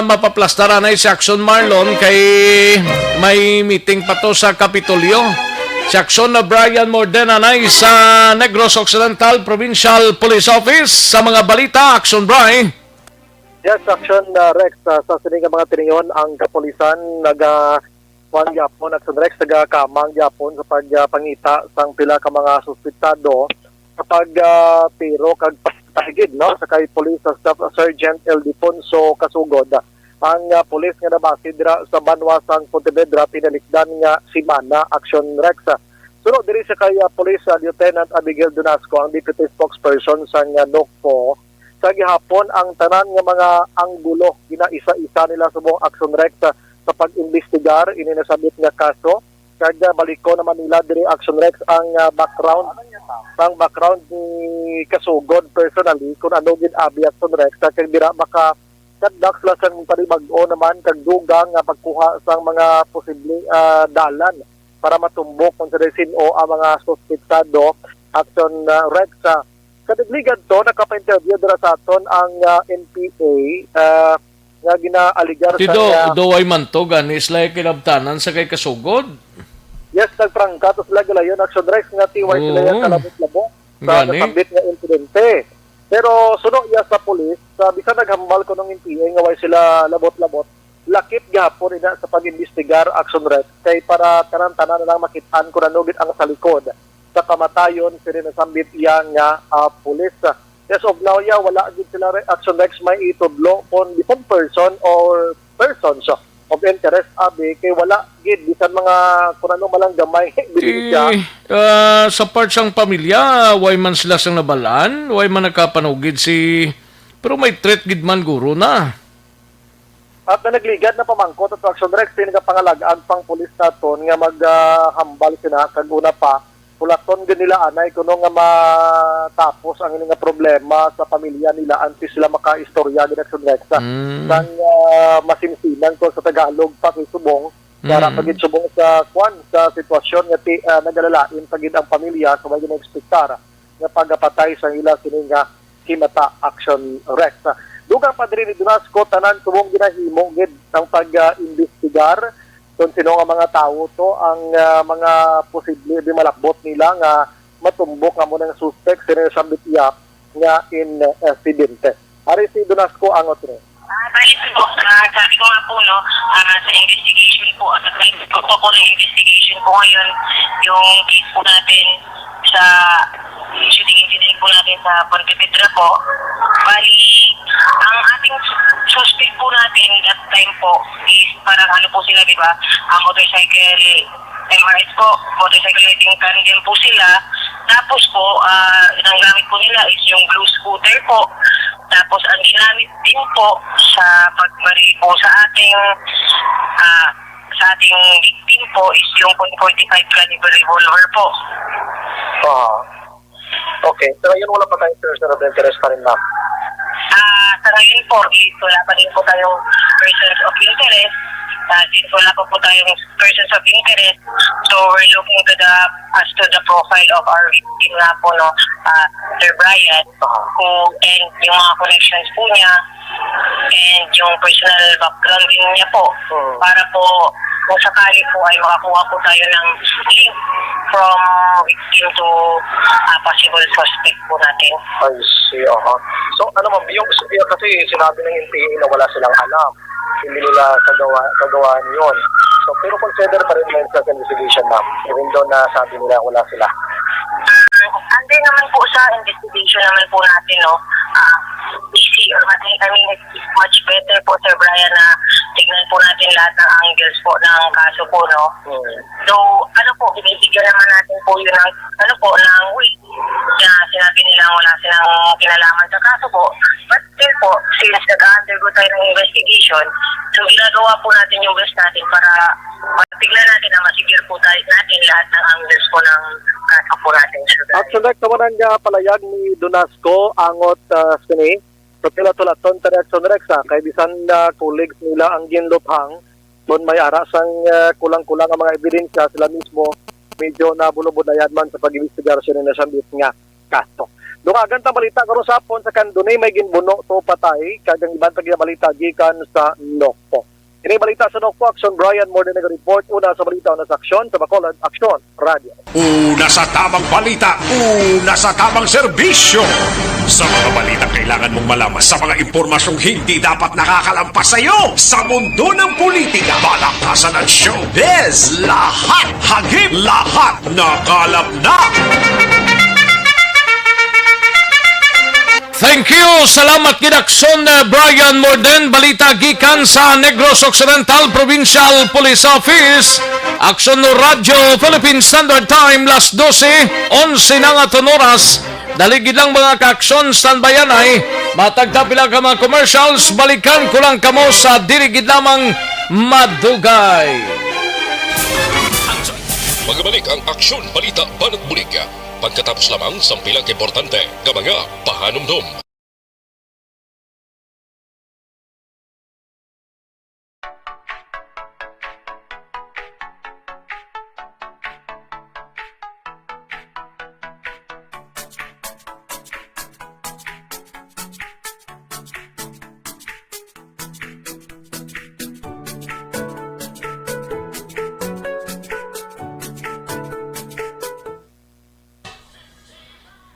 mapaplastaran ay si Action Marlon kay may meeting pa to sa Kapitolyo. Si Action Brian Morden anay sa Negros Occidental Provincial Police Office. Sa mga balita, Action Brian. Yes, Action Rex. Sa sining mga tiningon ang kapulisan nag-kuan gyapon Action Rex nagakamang gyapon sa pagpangita sang pila ka mga suspitado kapag pero kag pasahigid no sa kay Police Staff Sergeant Ildefonso Kasugod. Ang police nga nabase dira sa Banwa sang Pontevedra pinalikdan nga simana. Action Rex. Sunod diri sa kay Police Lieutenant Abigail Donasco, ang deputy spokesperson sang NOCPO. Sa gihapon ang tanan nga mga anggulo ginaisa-isa nila sa buong Action Rex sa pag-imbestigar ini nasabit nga kaso. Kag baliko naman nila diri Action Rex ang background ni Kasugod personally kung ano gid abi Action Rex kag dira maka kaddak sila sang panibag-o naman kag dugang nga pagkuha sang mga posibleng dalan para matumbok kung sino ang mga suspetsado. Action Rex. Kadigligan to nakapa-interview dira sa aton ang NPA nga ginaaligar sa Doway man to ganis lay kinabtanan sa kay Kasugod. Yes, nagprangka to sila galayon Action Rex nga tiway sila yung kalabot-labot sa nasabit nga insidente. Pero suno iya sa pulis, bisan naghambal ko ng NPA nga way sila labot-labot, lakip gihapon ina sa pag-imbestigar Action Rex kay para tanan-tanan na lang makitaan ko nanugit ang sa likod sa kamatayon sila nasambit iya nga pulis. Yes, of now wala gid sila Action Rex may itudlo kung bisan person or persons of interest abi kay wala gid bisan mga kunano malang gamay sa part sang pamilya way man sila sang nabalaan, way man nakapanugid pero may threat gid man guro na. At nagligad na pamangkot at Action Rex pinagapangalagag pang pulis naton nga maghambal sila kag una pa pulaton din nila anay kuno nga matapos ang nga problema sa pamilya nila antes sila makaistorya gid Action Rex sang masinsinan ko sa Tagalog pa kay subong para pagid subong sa sa sitwasyon nga nagalalain pagid ang pamilya sa mga gina-ekspektar nga pagapatay sa ila sini nga himata Action Rex. Dugang pa diri ni Donasco tanan subong ginahimo gid ang pag-imbestigar kung sino nga mga tao to ang mga posible di malakbot nila nga matumbok nga mo ng suspect sino sambit iya nga insidente. Ari si Donasco angot rin. Bali po, sabi ko nga po, no, sa investigation po, at sa protocol ng investigation po ngayon, yung case po natin sa shooting incident po natin sa Pontevedra po. Bali, ang ating suspect po natin that time po is parang ano po sila, di ba? Motorcycle MRS po, motorcycle riding tandem po sila. Tapos po, ang gamit po nila is yung blue scooter po. Tapos ang ginamit din po sa pagmari po sa ating victim po is yung .45 caliber revolver po. Okay. So ngayon wala pa tayong person of interest pa rin, ma'am. Sa ngayon po, wala pa din po tayong persons of interest. Since wala pa po tayong persons of interest, so we're looking to the profile of our victim nga po, no, Sir Brian, and yung mga connections po niya, and yung personal background din niya po, para po kung sakali po ay makakuha po tayo ng link from victim to possible suspect po natin. I see, So ano ma'am, yung kasi sinabi ng NPA na wala silang alam, hindi nila kagawaan yun. So pero consider pa rin yung self-investigation, ma'am, even though na sabi nila wala sila. Hindi naman po sa investigation naman po natin, no, easy, or I mean, it's much better po, Sir Brian, na tignan po natin lahat ng angles po ng kaso po, no. So, binibigyan naman natin po yun ng, ng week na sinabi nila wala silang kinalaman sa kaso po. But still po, since nag-undergo tayo ng investigation, so ginagawa po natin yung best natin para matignan natin na masigure po tayo natin lahat ng angles po ng kaso po natin. At sa next naman ang palayag ni Donasco, angot sini, so tula-tulaton Reaction Rexa, kay bisan colleagues nila ang ginluphang, doon may arasang kulang-kulang ang mga ebidensya, sila mismo medyo nabulubod-ayad man sa pag-investigar nila sa nga kaso. Dungagan ta balita karon sa hapon sa kanunay may ginbuno to patay kagang ibang balita gikan sa Nokpo. Ini balita sa Nokpo, Action Brian, more than report. Una sa balita sa Aksyon sa Bacolod, Aksyon Radio. Una sa tamang balita, una sa tamang serbisyo. Sa mga balita kailangan mong malaman sa mga impormasyong hindi dapat nakakalampas sa iyo. Sa mundo ng politika, balakasan ng showbiz, lahat hagip, lahat nakalap na. Thank you. Salamat Gidakson Brian Morden. Balita gikan sa Negros Occidental Provincial Police Office. Aksyon no Radio Philippine Standard Time las 12:11 na nga oras. Daligid lang mga ka-aksyon standbayan ay matagtapila ka mga commercials. Balikan ko lang kamo sa dirigid lamang madugay. Magbalik ang Aksyon Balita Banat Bulig. Pagkatapos lamang sa pilang importante ng mga pahanumdum.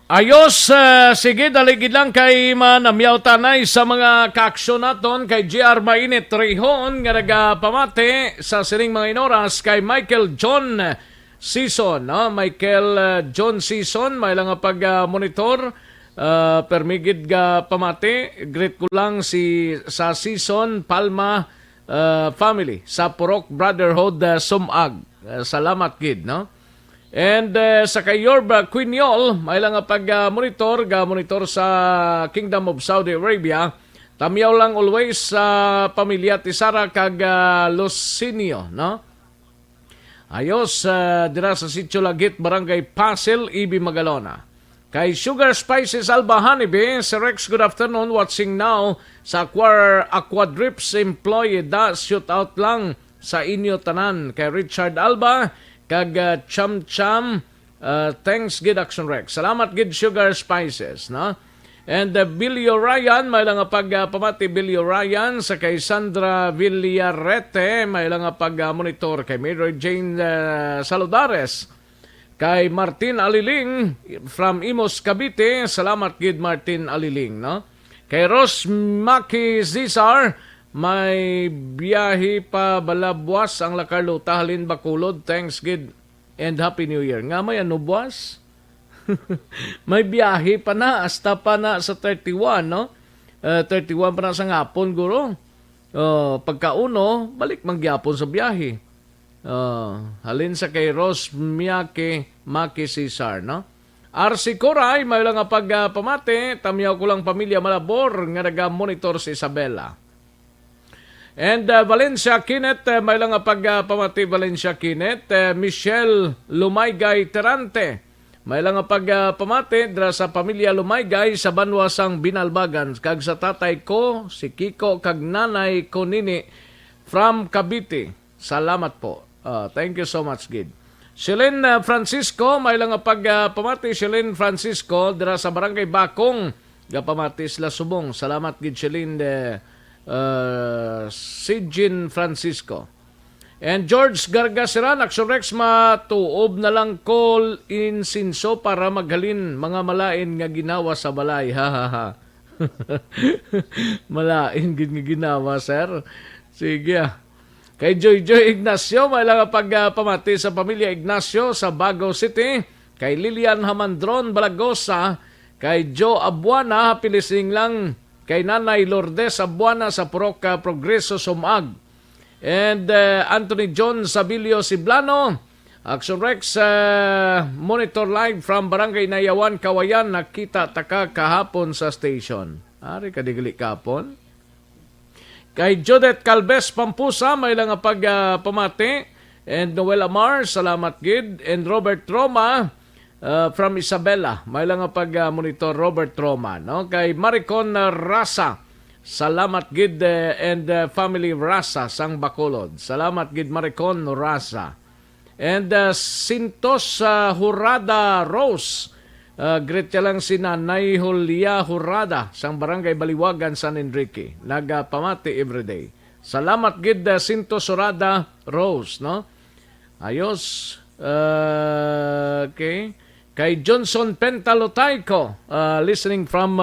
Ayos, sige, daligid lang kay manamyaw tanay sa mga kaaksyon naton kay JR Mainit Rehon nga nagapamate sa sining mga inoras kay Michael John Season. Michael John Season, may lang pag-monitor, permigid ga pamate, greet ko lang sa Season Palma family sa Purok Brotherhood Sumag. Salamat gid, no? And sa kay Yorba Quiniol, may lang pag-monitor, ga-monitor sa Kingdom of Saudi Arabia. Tamyaw lang always sa pamilya ti Sara kag Lucinio, no? Ayos, dira sa Sitio Lagit, Barangay Pasil, Ibi Magalona. Kay Sugar Spices Alba Honeybee, Sir Rex, good afternoon. Watching now sa Aquadrips employee shoot out lang sa inyo tanan. Kay Richard Alba, kag Cham Cham, thanks gid Action Rex. Salamat gid Sugar Spices, no? And Billy Ryan, may lang pamati Billy Ryan sa kay Sandra Villarete, may lang pag-monitor kay Mary Jane Saludares, kay Martin Aliling from Imos Cavite, salamat gid Martin Aliling, no? Kay Ros Maki Zizar, may biyahe pa balabwas ang Lacarlo Tahalin Bacolod. Thanks gid and Happy New Year. Nga may ano buwas? May biyahe pa na hasta pa na sa 31, no? 31 pa na sa ngapon guro. Pagkauno, balik mangyapon sa biyahe. Halin sa kay Ros Maki Cesar, no? RC Coray, may lang pagpamate, tamyaw ko lang pamilya Malabor nga naga-monitor si Isabela. And Valencia Kinet, may lang pagpamati Valencia Kinet, Michelle Lumaygay Terante, May lang nga pamati dira sa pamilya Lumaygay sa Banwasang Binalbagan. Kag sa tatay ko, si Kiko, kag nanay ko nini from Cavite. Salamat po. Thank you so much, Gid. Shelin Francisco, may lang nga pamati. Shelin Francisco dira sa Barangay Bakong. Gapamati sila subong. Salamat, Gid Shelin Sijin Francisco. And George Gargasiran, Action Rex, matuob na lang call in sinso para maghalin mga malain nga ginawa sa balay. Ha ha ha. Malain nga ginawa, sir. Sige. Kay Joy Ignacio, may lang pamati sa pamilya Ignacio sa Bagao City. Kay Lilian Hamandron Balagosa. Kay Joe Abuana, pilising lang. Kay Nanay Lourdes Abuana sa Purok Progreso Sumag. And Anthony John Sabilio Siblano, Action Rex, monitor live from Barangay Nayawan, Kawayan. Nakita taka kahapon sa station. Ari kadigli kahapon. Kay Judith Calves Pampusa, may lang pamati. And Noel Amar, salamat, Gid. And Robert Roma from Isabela, may lang monitor Robert Roma. No? Kay Maricon Rasa, salamat, Gid, and family Rasa sang Bacolod. Salamat, Gid, Maricon Rasa. And Sintos Hurada Rose, greet ka lang si Nanay Julia Hurada sang Barangay Baliwagan, San Enrique. Nagpamati everyday. Salamat, Gid, Sintos Hurada Rose. No? Ayos. Okay. Kay Johnson Pentalotayco, listening from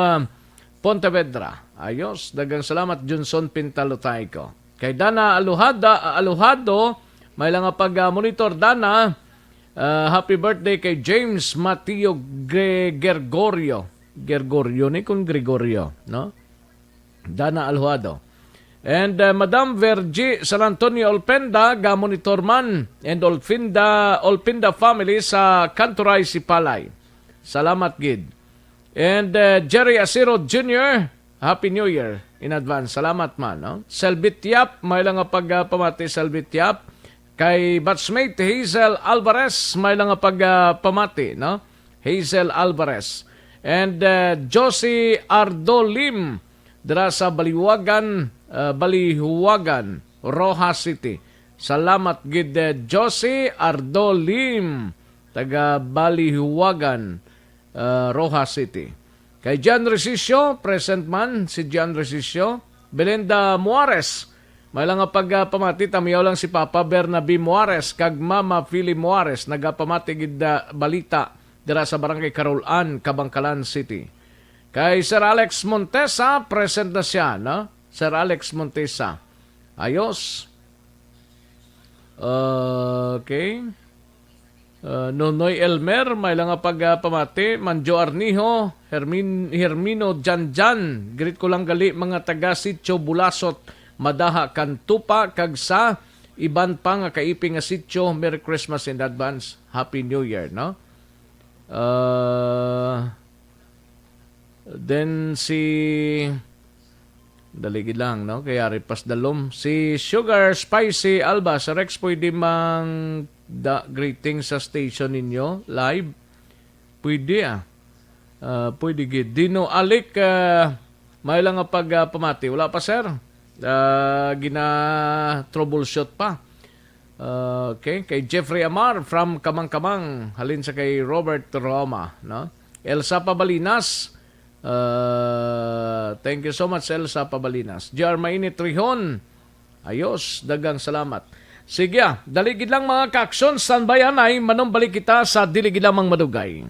Pontevedra. Ayos, dagang salamat Johnson Pintalotayco. Kay Dana Aluhado, may lang monitor Dana. Happy birthday kay James Mateo Gregorio. Gregorio ni kung Gregorio, no? Dana Aluhado. And Madam Vergie San Antonio Olpenda, monitor man, and Olpinda family sa Canturay Sipalay. Salamat, Gid. And Jerry Asiro Jr., Happy New Year in advance. Salamat man. No? Selbit Yap, may lang pamati Selbit Yap. Kay batchmate Hazel Alvarez, may lang pamati. No? Hazel Alvarez. And Josie Ardolim, dira sa Balihuwagan, Rojas City. Salamat, Gid, Josie Ardolim, taga Balihuwagan, Rojas City. Kay John Resisio, present man si John Resisio. Belinda Muarez, may lang pamati, tamiyaw lang si Papa Bernabe Muarez, kag Mama Philly Muarez, nagapamati, Gid, balita dira sa Barangay Carolan, Kabangkalan City. Kay Sir Alex Montesa, present na siya, no? Sir Alex Montesa. Ayos. Okay. Nonoy Elmer, may lang pamati. Manjo Arniho, Hermino Janjan. Greet ko lang gali mga taga Sitio Bulasot, Madaha Kantupa, kagsa iban pa nga kaiping nga sitio. Merry Christmas in advance. Happy New Year, no? Then si daligi lang, no? Kaya ripas dalom. Si Sugar Spicy Alba, sa Rex, pwede mang greeting sa station ninyo live. Pwede pwede, Gid. Dino Alik, may lang pamati. Wala pa, sir. Gina troubleshoot pa. Okay, kay Jeffrey Amar from Kamang-Kamang, halin sa kay Robert Roma, no? Elsa Pabalinas, thank you so much, Elsa Pabalinas. J.R. Mainit Rihon, ayos, dagang salamat. Sige, daligid lang mga kaaksyon, standbyan ay manumbalik kita sa diligid lamang madugay.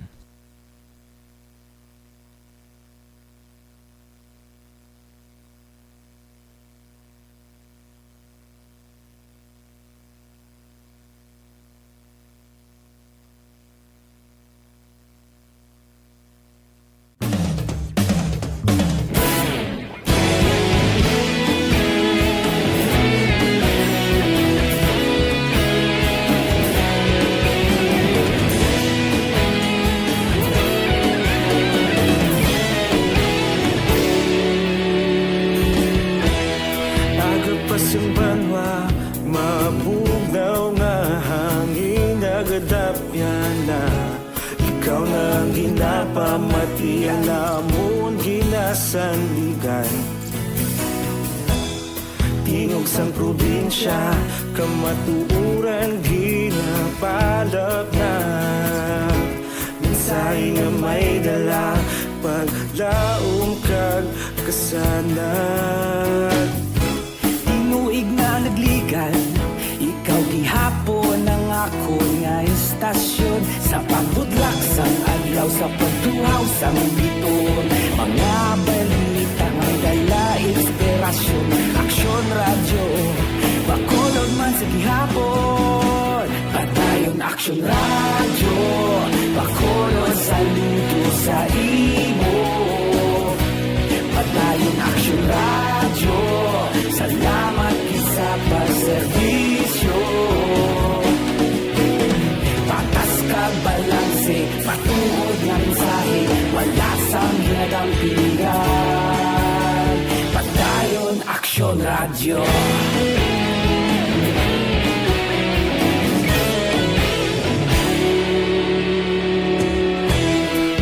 pamatian namon ginasandigan. Tingog sang probinsya, kamatuuran ginapalap na. Minsay nga may dala, paglaom kag kasanag. Tinuig na nagligan, ikaw gihapon ang ako nga istasyon. Sa pagbudlak sang adlaw, sa pagduhaw sang biton. Mga balita nga dala inspirasyon. Aksyon radyo, Bacolod man sa gihapon. Padayon Aksyon radyo, Bacolod saludo sa imo. Padayon Aksyon radyo, salamat sa pagserbisyo. Patas kag balanse, patuod nga mensahe, wala sang ginagampingan. Padayon Aksyon radyo.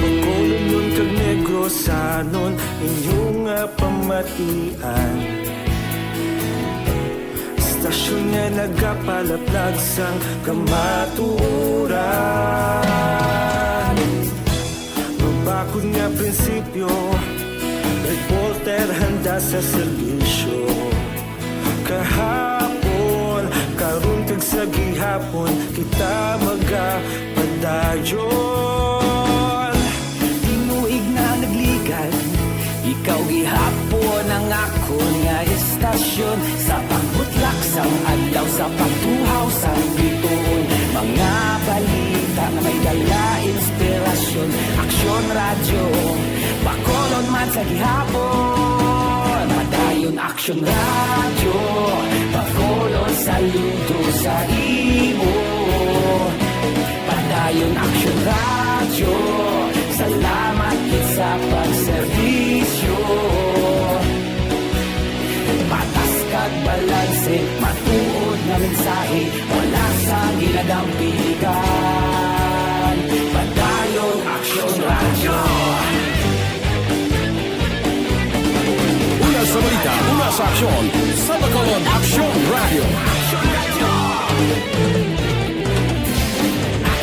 Bacolod nun kag Negrosanon, inyong pamatian. Stasyon nga nagapalaplag sang kamaturan. Mabakod nga prinsipyo, reporter handa sa serbisyo. Kahapon, karon kag sa gihapon, kita magapadayon. Tinuig na nagligan, ikaw gihapon ang ako nga istasyon. Sa pagbutlak sang adlaw, sa pagtuhaw sang biton. Mga balita na may dala inspirasyon. Aksyon radyo, Bacolod man sa gihapon. Padayon Aksyon radyo, Bacolod saludo sa imo. Padayon Aksyon radyo, salamat sa pagserbisyo. Patas kag balanse, matuod na mensahe, wala sa ginadampigan. Padayon Aksyon radyo. Una sa balita, una sa aksyon, sa Bacolod Aksyon Radio.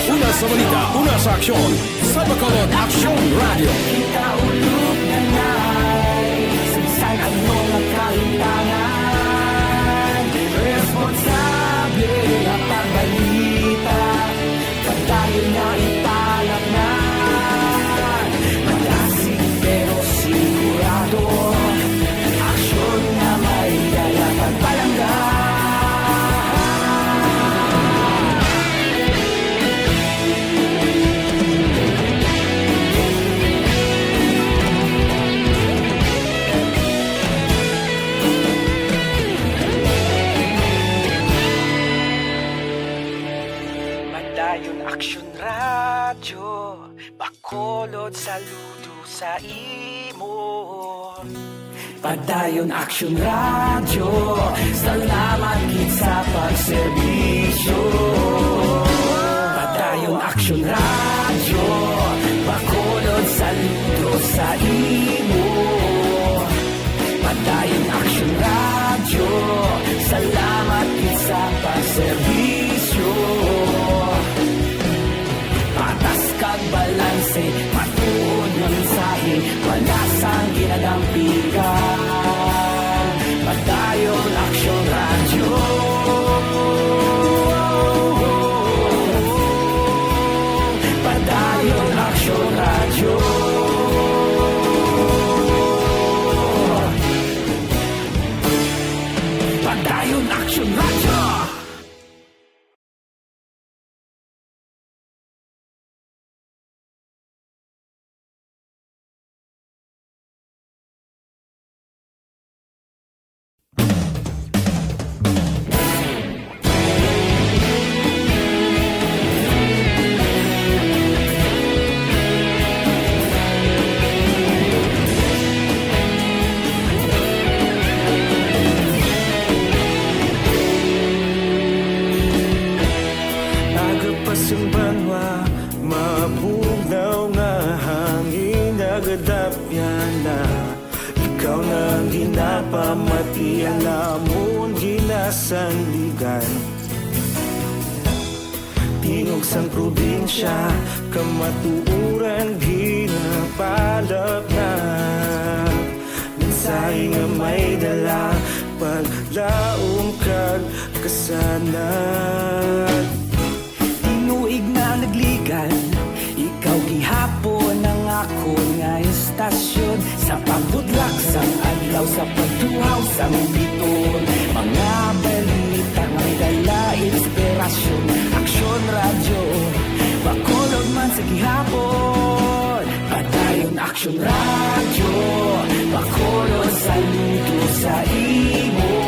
Una sa balita, una sa aksyon, sa Bacolod Aksyon Radio. Kita ulog na na'y sagsay ang mga kahintangan. Responsable na pagbalita, pagdayo na ipalap na. Malasig pero sigurado, aksyon na may dala pagpalanggan. Padayon Aksyon radyo, Bacolod saludo sa imo. Padayon Aksyon radyo, salamat gid sa pagserbisyo. Padayon Aksyon radyo, Bacolod saludo sa imo. Padayon Aksyon radyo, salamat gid sa pagserbisyo. Patas kag balanse, matuod nga mensahe, wala sang ginadampigan. Padayon Aksyon radyo. Padayon Aksyon radyo. Padayon Aksyon radyo. Agapasang banwa, mabugnaw nga hangin. pamati alamon ginasandigan tingog sang probinsya kamatuuran ginapalap na mensahe nga may dala paglaong kag kasanat tinuig na nagligan ikaw gihapon ang ako nga istasyon sa pagbutlak sang adlaw sa pagtuhaw sang biton mga balita may dala inspirasyon aksyon radyo Bacolod man sa gihapon padayon aksyon radyo Bacolod saludo sa imo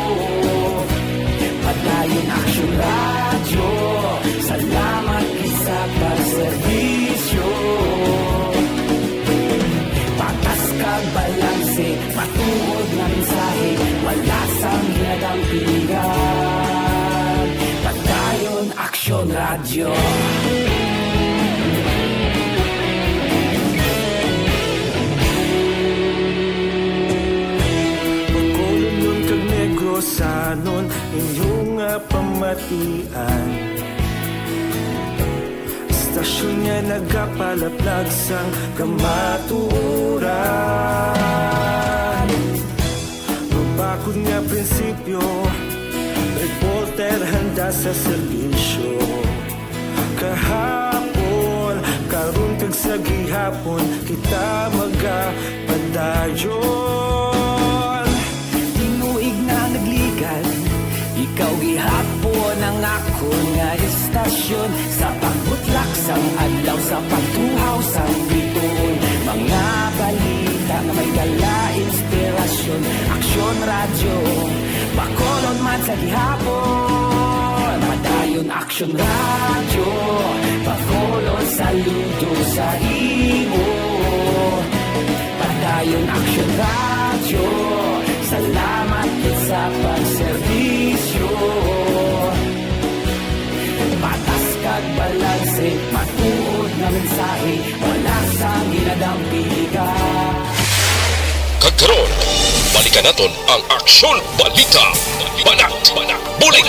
padayon aksyon radyo salamat sa pagserbisyo patas kag balanse matuod na mensahe wala sang ginadang pilihan padayon aksyon radyo Bacolod nun kag Negrosanon inyong pamatian Istasyon niya nagkapalaplag sang kamaturan Mabakod nga prinsipyo reporter handa sa serbisyo Kahapon, karon kag sa gihapon kita magapadayon Tinuig na nagligan ikaw gihapon ang ako nga istasyon sa pagbutlak sang adlaw sa pagtuhaw sang biton mga balita nga may dala inspirasyon aksyon radyo Bacolod man sa gihapon padayon aksyon radyo Bacolod saludo sa imo padayon aksyon radyo salamat sa pagserbisyo patas kag balanse matuod na mensahe wala sang ginadampigan Kagkaroon, balikan naton ang Aksyon Balita. Banat, bulig.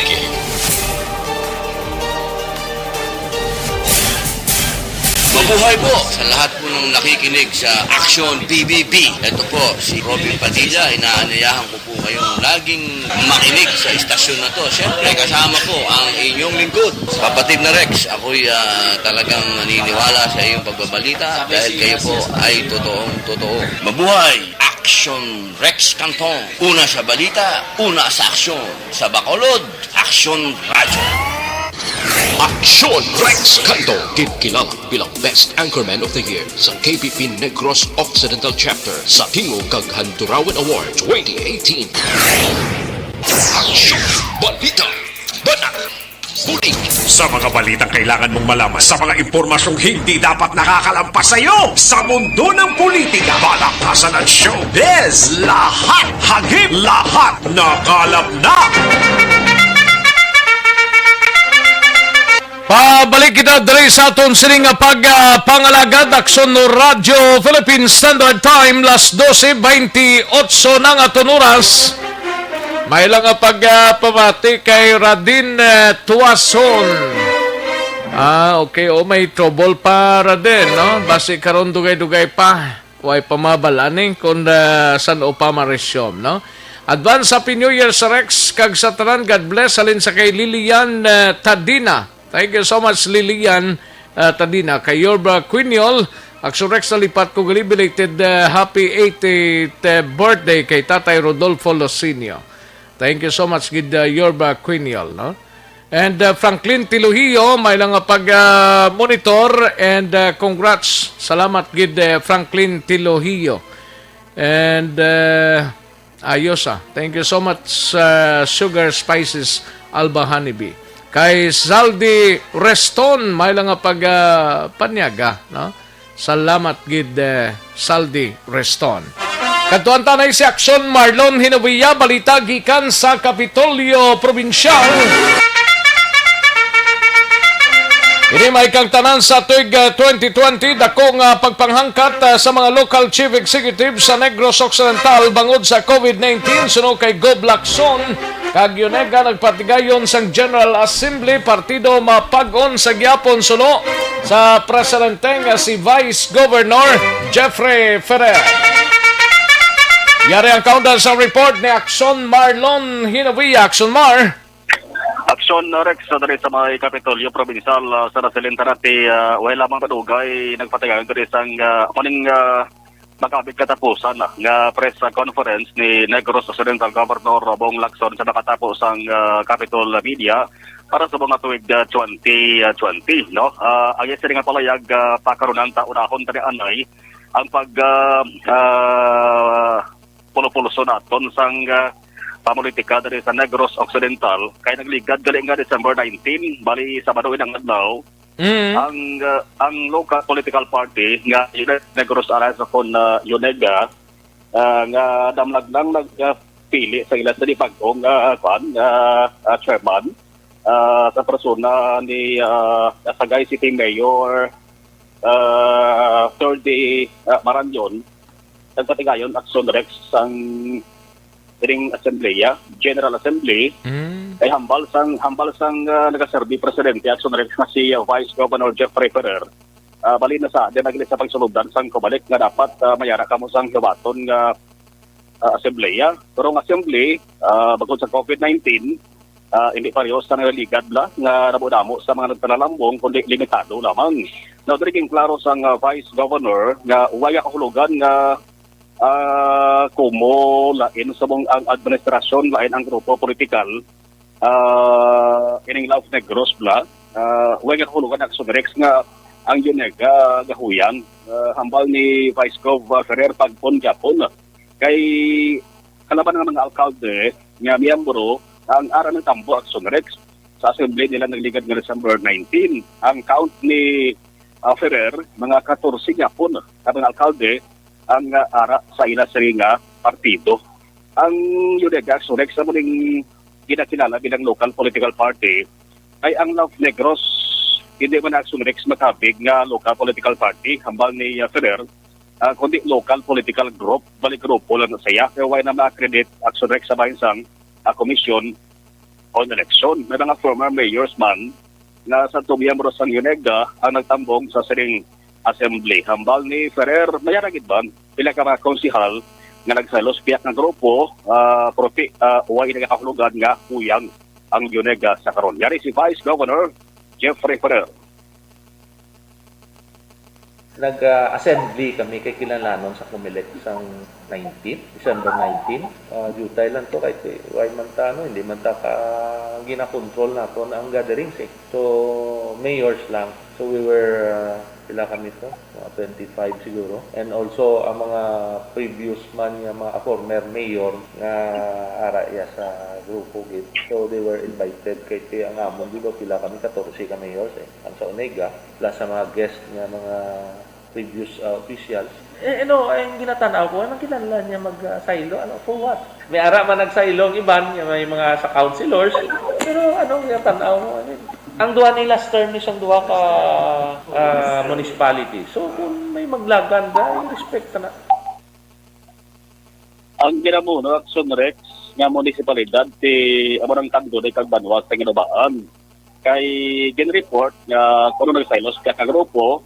Mabuhay po sa lahat po ng nakikinig sa Aksyon PBB. Ito po si Robin Padilla. Inaanyayahan ko po kayong laging makinig sa istasyon na to. Siyempre kasama po ang inyong lingkod. Kapatid na Rex, ako'y talagang naniniwala sa iyong pagbabalita dahil kayo po ay totoo. Mabuhay! Aksyon Rex Canton. Una sa balita, una sa aksyon. Sa Bacolod, Aksyon Radyo. Aksyon Rex Canto, kilala bilang Best Anchorman of the Year sa KPP Negros Occidental Chapter sa Tingog kag Handurawan Award 2018. Aksyon Balita. Banat. Bulig. Sa mga balitang kailangan mong malaman, sa mga impormasyong hindi dapat nakakalampas sa iyo, sa mundo ng politika, balakasan at showbiz, lahat hagip, lahat nakalap na. Pabalik kita diri sa aton sining pagpangalagad aksyon no Radyo Philippine Standard Time las 12:28 ng aton oras. May lang pagpamati kay Radin Tuason. Okay, may trouble pa Radin, no? Basi karon dugay-dugay pa. Way pamabalaning kung saan o pa marisyom, no? Advance Happy New Year sa Rex kag sa tanan. God bless alin sa kay Lilian Tadina. Thank you so much, Lilian Tadina. Kay Yorba Quiniol, Aksyon Rex na lipat ko belated happy 80th birthday kay Tatay Rodolfo Losinio. Thank you so much, good Yorba Quiniol. No? And Franklin Tiluhio, may lang pag-monitor and congrats. Salamat, good Franklin Tiluhio. And Ayosa, thank you so much, Sugar Spices Alba Honeybee. Kay Saldi Reston, may lang pag-panyaga. No? Salamat, gid Saldi Reston. Katuan tanay si Aksyon Marlon Hinawiya, balita gikan sa Kapitolyo Probinsyal. Ini may kang tanan sa tuig 2020 dakong pagpanghangkat sa mga local chief executive sa Negros Occidental bangod sa COVID-19 suno kay Gob Lacson kag Yunega nagpatigayon sang General Assembly partido mapag-on sa gyapon suno sa presidente nga si Vice Governor Jeffrey Ferrer. Yari ang countdown sa report ni Action Marlon Hinavia. Action Mar. Aksyon Rex sa dari sa mga Kapitolyo Provincial sa Nasilenta natin wala lamang padugay nagpatigayon dari sang maning magkabit katapusan nga press conference ni Negros Occidental Governor Bong Lacson sa nakatapos ang Capitol Media para sa mga tuig 2020 no ang isa nga palayag pakarunan taon-ahon tani anay ang pag pulupuluso naton sang pamulitika dari sa Negros Occidental kay nagligad gali nga December 19 bali Sabado ang adlaw ang local political party nga Negros Alliance of Yunega nga damlag nang nagpili sa ilas ni Pagong chairman sa persona ni Sagay City Mayor Tordi Maranyon nagpatigayon Action Rex ang Assembleya, General Assembly, ay hambal sang nagaserbi presidente Action Rex na si Vice Governor Jeffrey Ferrer. Bali na sa dinagili sa pagsulubdan sang kubalik nga dapat mayara kamo sang gabaton nga Assembleya. Pero ang Assembly bagod sa COVID-19 hindi parehas sa nagaligad la nga nabudamo sa mga nagpanalambong kundi limitado lamang. Now, diriging klaro sang Vice Governor nga waya kahulugan nga kumo lain sa mong ang administrasyon lain ang grupo politikal ining Love Negros bla wag kahulugan Action Rex nga ang Yunega gahuyan hambal ni Vice Gov Ferrer pagpon Japon kay kalaban ng mga alkalde nga miyembro ang aran ng tambo Action Rex sa assembly nila nagligad ng December 19 ang count ni Ferrer mga 14 Japon ang alkalde ang ara sa ila nga partido. Ang Yunega Action Rex sa muling kinakilala bilang local political party ay ang Love Negros hindi man Action Rex matabig nga local political party hambal ni Ferrer kundi local political group balik grupo lang saya kaya why na ma-accredit Action Rex sa bahinsang commission on election. May mga former mayors man na sa miyembro sa Yunega ang nagtambong sa siring Assembly. Hambal ni Ferrer, mayaragid ba? Pila ka mga konsihal nga nagsalos piyak ng grupo, huwag nagkakahulugan nga huyang ang Yunega sa karon. Yari si Vice Governor Jeffrey Ferrer. Nag-assembly kami kay kinalanon sa Comelec sang December 19. Jutay lang to kahit why man ta, hindi man ta gina-control nato ang gatherings eh. So, mayors lang. So, we were pila kami to, mga 25 siguro. And also, ang mga previous man, yung mga former mayor nga araya sa grupo gid. So, they were invited kay ang amon, di ba pila kami, 14 ka mayors eh. Ang sa Onega, plus sa mga guest nga mga previous officials. Ang ginatanaw ko, anong kinala niya mag-silo? For what? May ara man nag-silong iban, may mga sa councilors. Pero anong ginatanaw mo? Ang duha nila term ni siyang duha ka municipality. So, kung may maglaganda, respect na. Ang ginamuno, Action Rex, nga municipalidad, amon ang tagdo na ikagbanwas sa ginubaan. Kay gin-report nga kung ano nag-silos kaya kagrupo,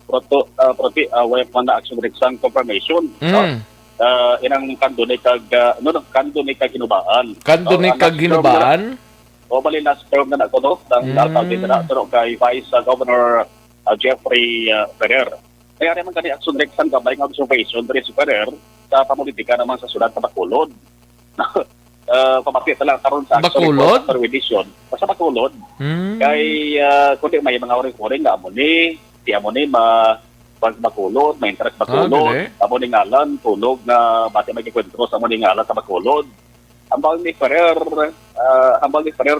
way man na Action Rex ang confirmation. Inang kando ni kaginubaan. Kando ni kaginubaan? O bali last term na nagtono ng alcalde na kay Vice Governor Jeffrey Ferrer. Kaya naman kani Action Rex ang gabay ng observation dari si Ferrer sa pamulitika naman sa syudad sa Bacolod. Pamapit lang karon sa Bacolod? Edition. Sa Bacolod. Kay kundi may mga oring-oring nga amo ni Bacolod, may interest Bacolod, amo ni ngalan tulog na bati may kikwentro sa amo ni ngalan sa Bacolod. Ambal ni Ferrer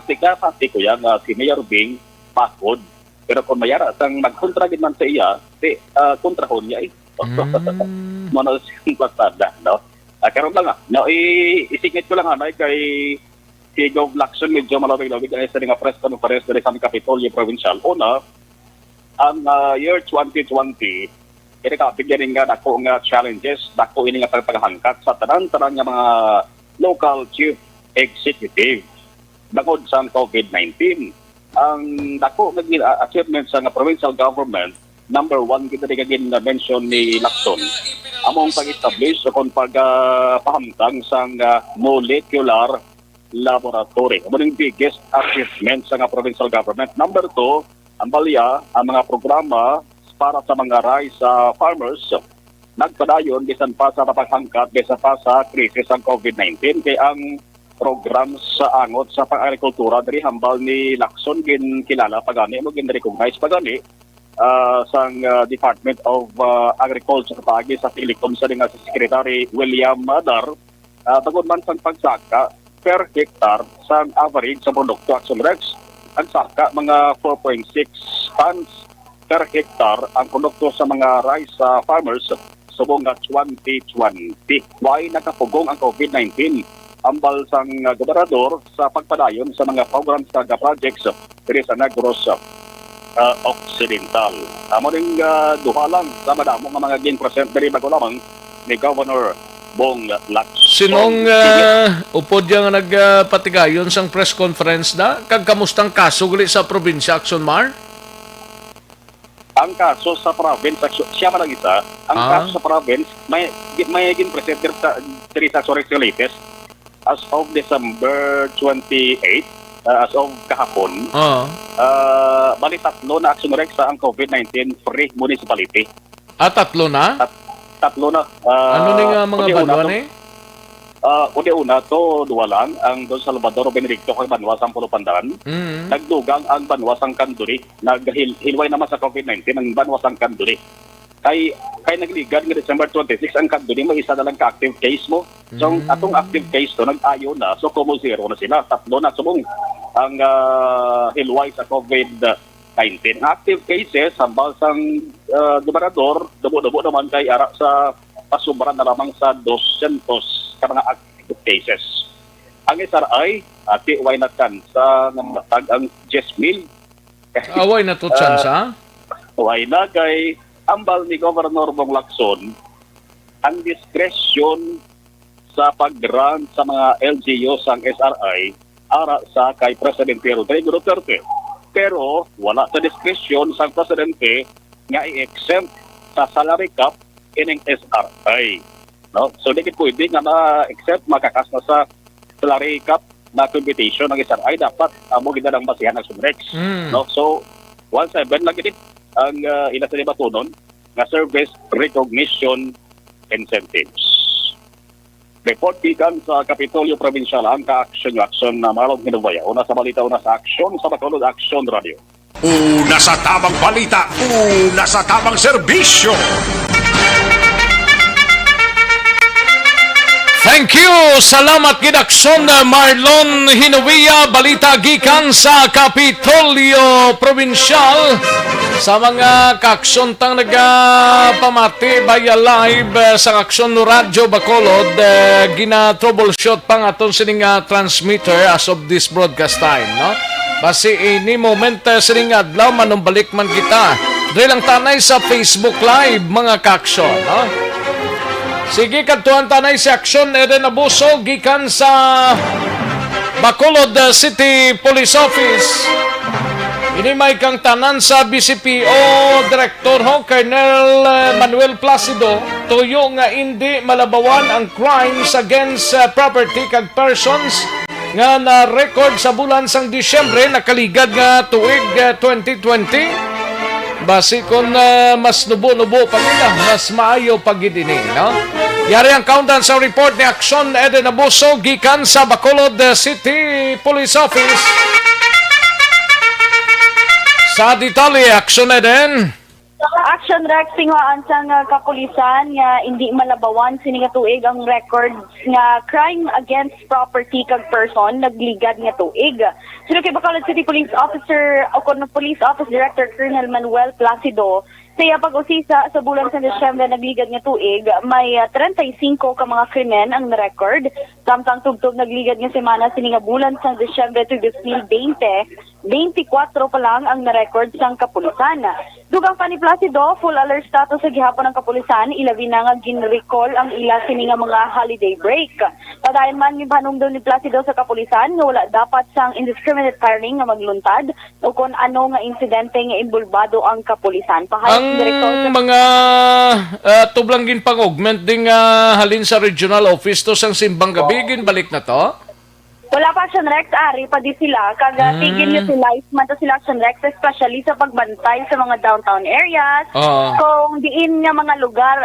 tika pati ko yan si Mayor Bing Pakod. Pero kung mayara sang magkontra gid man sa iya, kontrahon niya Mono sing pasada, no? Karon lang no, isingit ko lang anay kay si Gov Lacson medyo malawig-lawig ay sa nga press conference diri sa Kapitolyo Provincial. Una, ang year 2020 kini ka bigyan nga dako nga challenges, dako ini nga paghangkat sa tanan-tanan nga mga local chief executive bangod sa COVID-19. Ang dako nga achievements sa provincial government, number 1 kita digagin na mention ni Lacson among pag-establish o kung pagpahamtang sa molecular laboratory. Amo ning biggest achievement sa provincial government. Number 2, ang balya ang mga programa para sa mga rice farmers nagpadayon bisan pa sa paghangkat bisan pa sa krisis ng COVID-19 kay ang program sa angot sa pang-agrikultura diri hambal ni Lacson kilala pagani mo gin-recognize pagani sa Department of Agriculture pagi sa Telecom sa nga si Secretary William Madar tagod man sang pagsaka per hectare sa average sa produkto Action Rex ang saka mga 4.6 tons per hectare ang produkto sa mga rice farmers subong nga 2020. Why nakapugong ang COVID-19? Ambal sang gobernador sa pagpadayon sa mga programs sa projects diri sa Negros Occidental. Amo ring duha lang sa madamo nga mga gain percent diri bago lamang ni Governor Bong Lacson. Sinong upod yang nagpatigayon sang press conference na kag kamustang kaso gali sa probinsya Action Mar? Ang kaso sa province, siya man ang isa, ang kaso sa province, may gin-present diri sa Sorex latest as of December 28, as of kahapon, bali tatlo na Action Rex sa ang COVID-19 free municipality. Tatlo na? Tatlo na. Ano ning mga banwa ni? Una to duwa lang ang Don Salvador Benedicto kay Banwa sang Pulupandan. Nagdugang ang Banwa sang Kanduri, naghilway naman sa COVID-19 ang Banwa sang Kanduri. Kay nagligad nga December 26 ang Kanduri may isa na lang ka-active case mo. So atong active case to nag-ayo na so kumo zero na sila, tatlo na subong ang hilway sa COVID-19. Active cases hambal sang gobernador dubo-dubo naman kay ara sa pasubran na lamang sa 200 ka mga active cases. Ang SRI, why not kansa ng matag ang 10,000? Why na to chance, Why na kay ambal ni Governor Bong Lacson ang diskresyon sa pag-grant sa mga LGU sang SRI ara sa kay Presidente Rodrigo Duterte. Pero wala sa diskresyon sang Presidente nga i-exempt sa salary cap ining SRI. No? So, di kit pwede nga ma-accept, makakas na sa salary cap na computation ng SRI, dapat mo ginadang basihan ng Sumrex. No? So, 1.7 lang ito ang ila sa batunon na service recognition incentives. Report gikan sa Kapitolyo Provincial ang ka-action na Marlon Hinubaya. Una sa balita, una sa aksyon sa Bacolod Action Radio. Una sa tamang balita, una sa tamang serbisyo. Thank you! Salamat Gidakson Marlon Hinuia, balita gikan sa Kapitolyo Provincial. Sa mga kaaksyon tang nagpamati via live sa Aksyon Radyo Bacolod, gina-troubleshoot pang aton sining transmitter as of this broadcast time, no? Basi ini moment sining adlaw manumbalik man kita. Dili lang tanay sa Facebook Live mga kaaksyon, no? Sige, kadtuan tanay si Aksyon Eden Abuso gikan sa Bacolod City Police Office. Ini may kang tanan sa BCPO Director Colonel Manuel Placido tuyo nga hindi malabawan ang crimes against property kag persons nga na-record sa bulan sang Disyembre nakaligad nga tuig 2020. Basi kung mas nubo-nubo pa nila, mas maayo pagidini, no? Yari ang countdown sa report ni Aksyon Eden Abuso gikan sa Bacolod City Police Office. Sa detalye, Aksyon Eden. Action Rex singuan sang kapulisan nga hindi malabawan sini nga tuig ang record nga crime against property kag person nagligad nga tuig. Sino kay Bacolod City Police Officer o Police Office Director Colonel Manuel Placido Saya pag-usisa sa bulan sa Disyembre nagligad nga tuig, may 35 ka mga krimen ang na-record. Samtang tugtog nagligad nga semana sini nga bulan sa Disyembre to 2020 24 pa lang ang na-record sang kapulisan. Dugang pa ni Placido, full alert status sa gihapon ng kapulisan, ilabi na nga gin-recall ang ila sini nga mga holiday break. Padayon man ni panungdon ni Placido sa kapulisan nga wala dapat sang indiscriminate firing nga magluntad o kung ano nga insidente nga imbulbado ang kapulisan. Ang mga tublang ginpang-augment ding halin sa regional office to sang Simbang Gabi, balik na to? Wala pa Action Rex, ari pa di sila. Tigil nyo sila, man to sila Action Rex, especially sa pagbantay sa mga downtown areas. Kung diin nga mga lugar,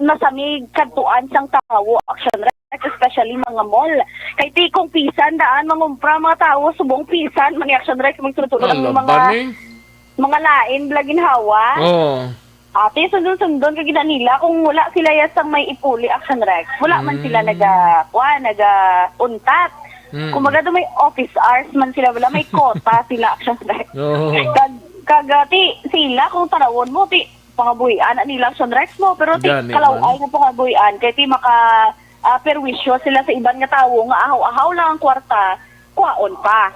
nasamig kadtuan sang tawo, Action Rex, especially mga mall. Kay tikong pisan, daan mangumpra mga tao, subong pisan, mga Action Rex, magtutulog ng mga lain, blagin hawa. Ate, sundon-sundon ka gina nila kung wala sila yasang may ipuli Action Rex. Wala man sila naga-untat. Kung magado may office hours man sila, wala may kota sila Action Rex. Kagati sila kung tarawon mo, ti pangabuhian nila Action Rex mo, pero ti kalaway mo pangabuhian, kaya ti maka perwisyo sila sa ibang nga tao nga ahaw-ahaw lang ang kwarta, kuwaon pa.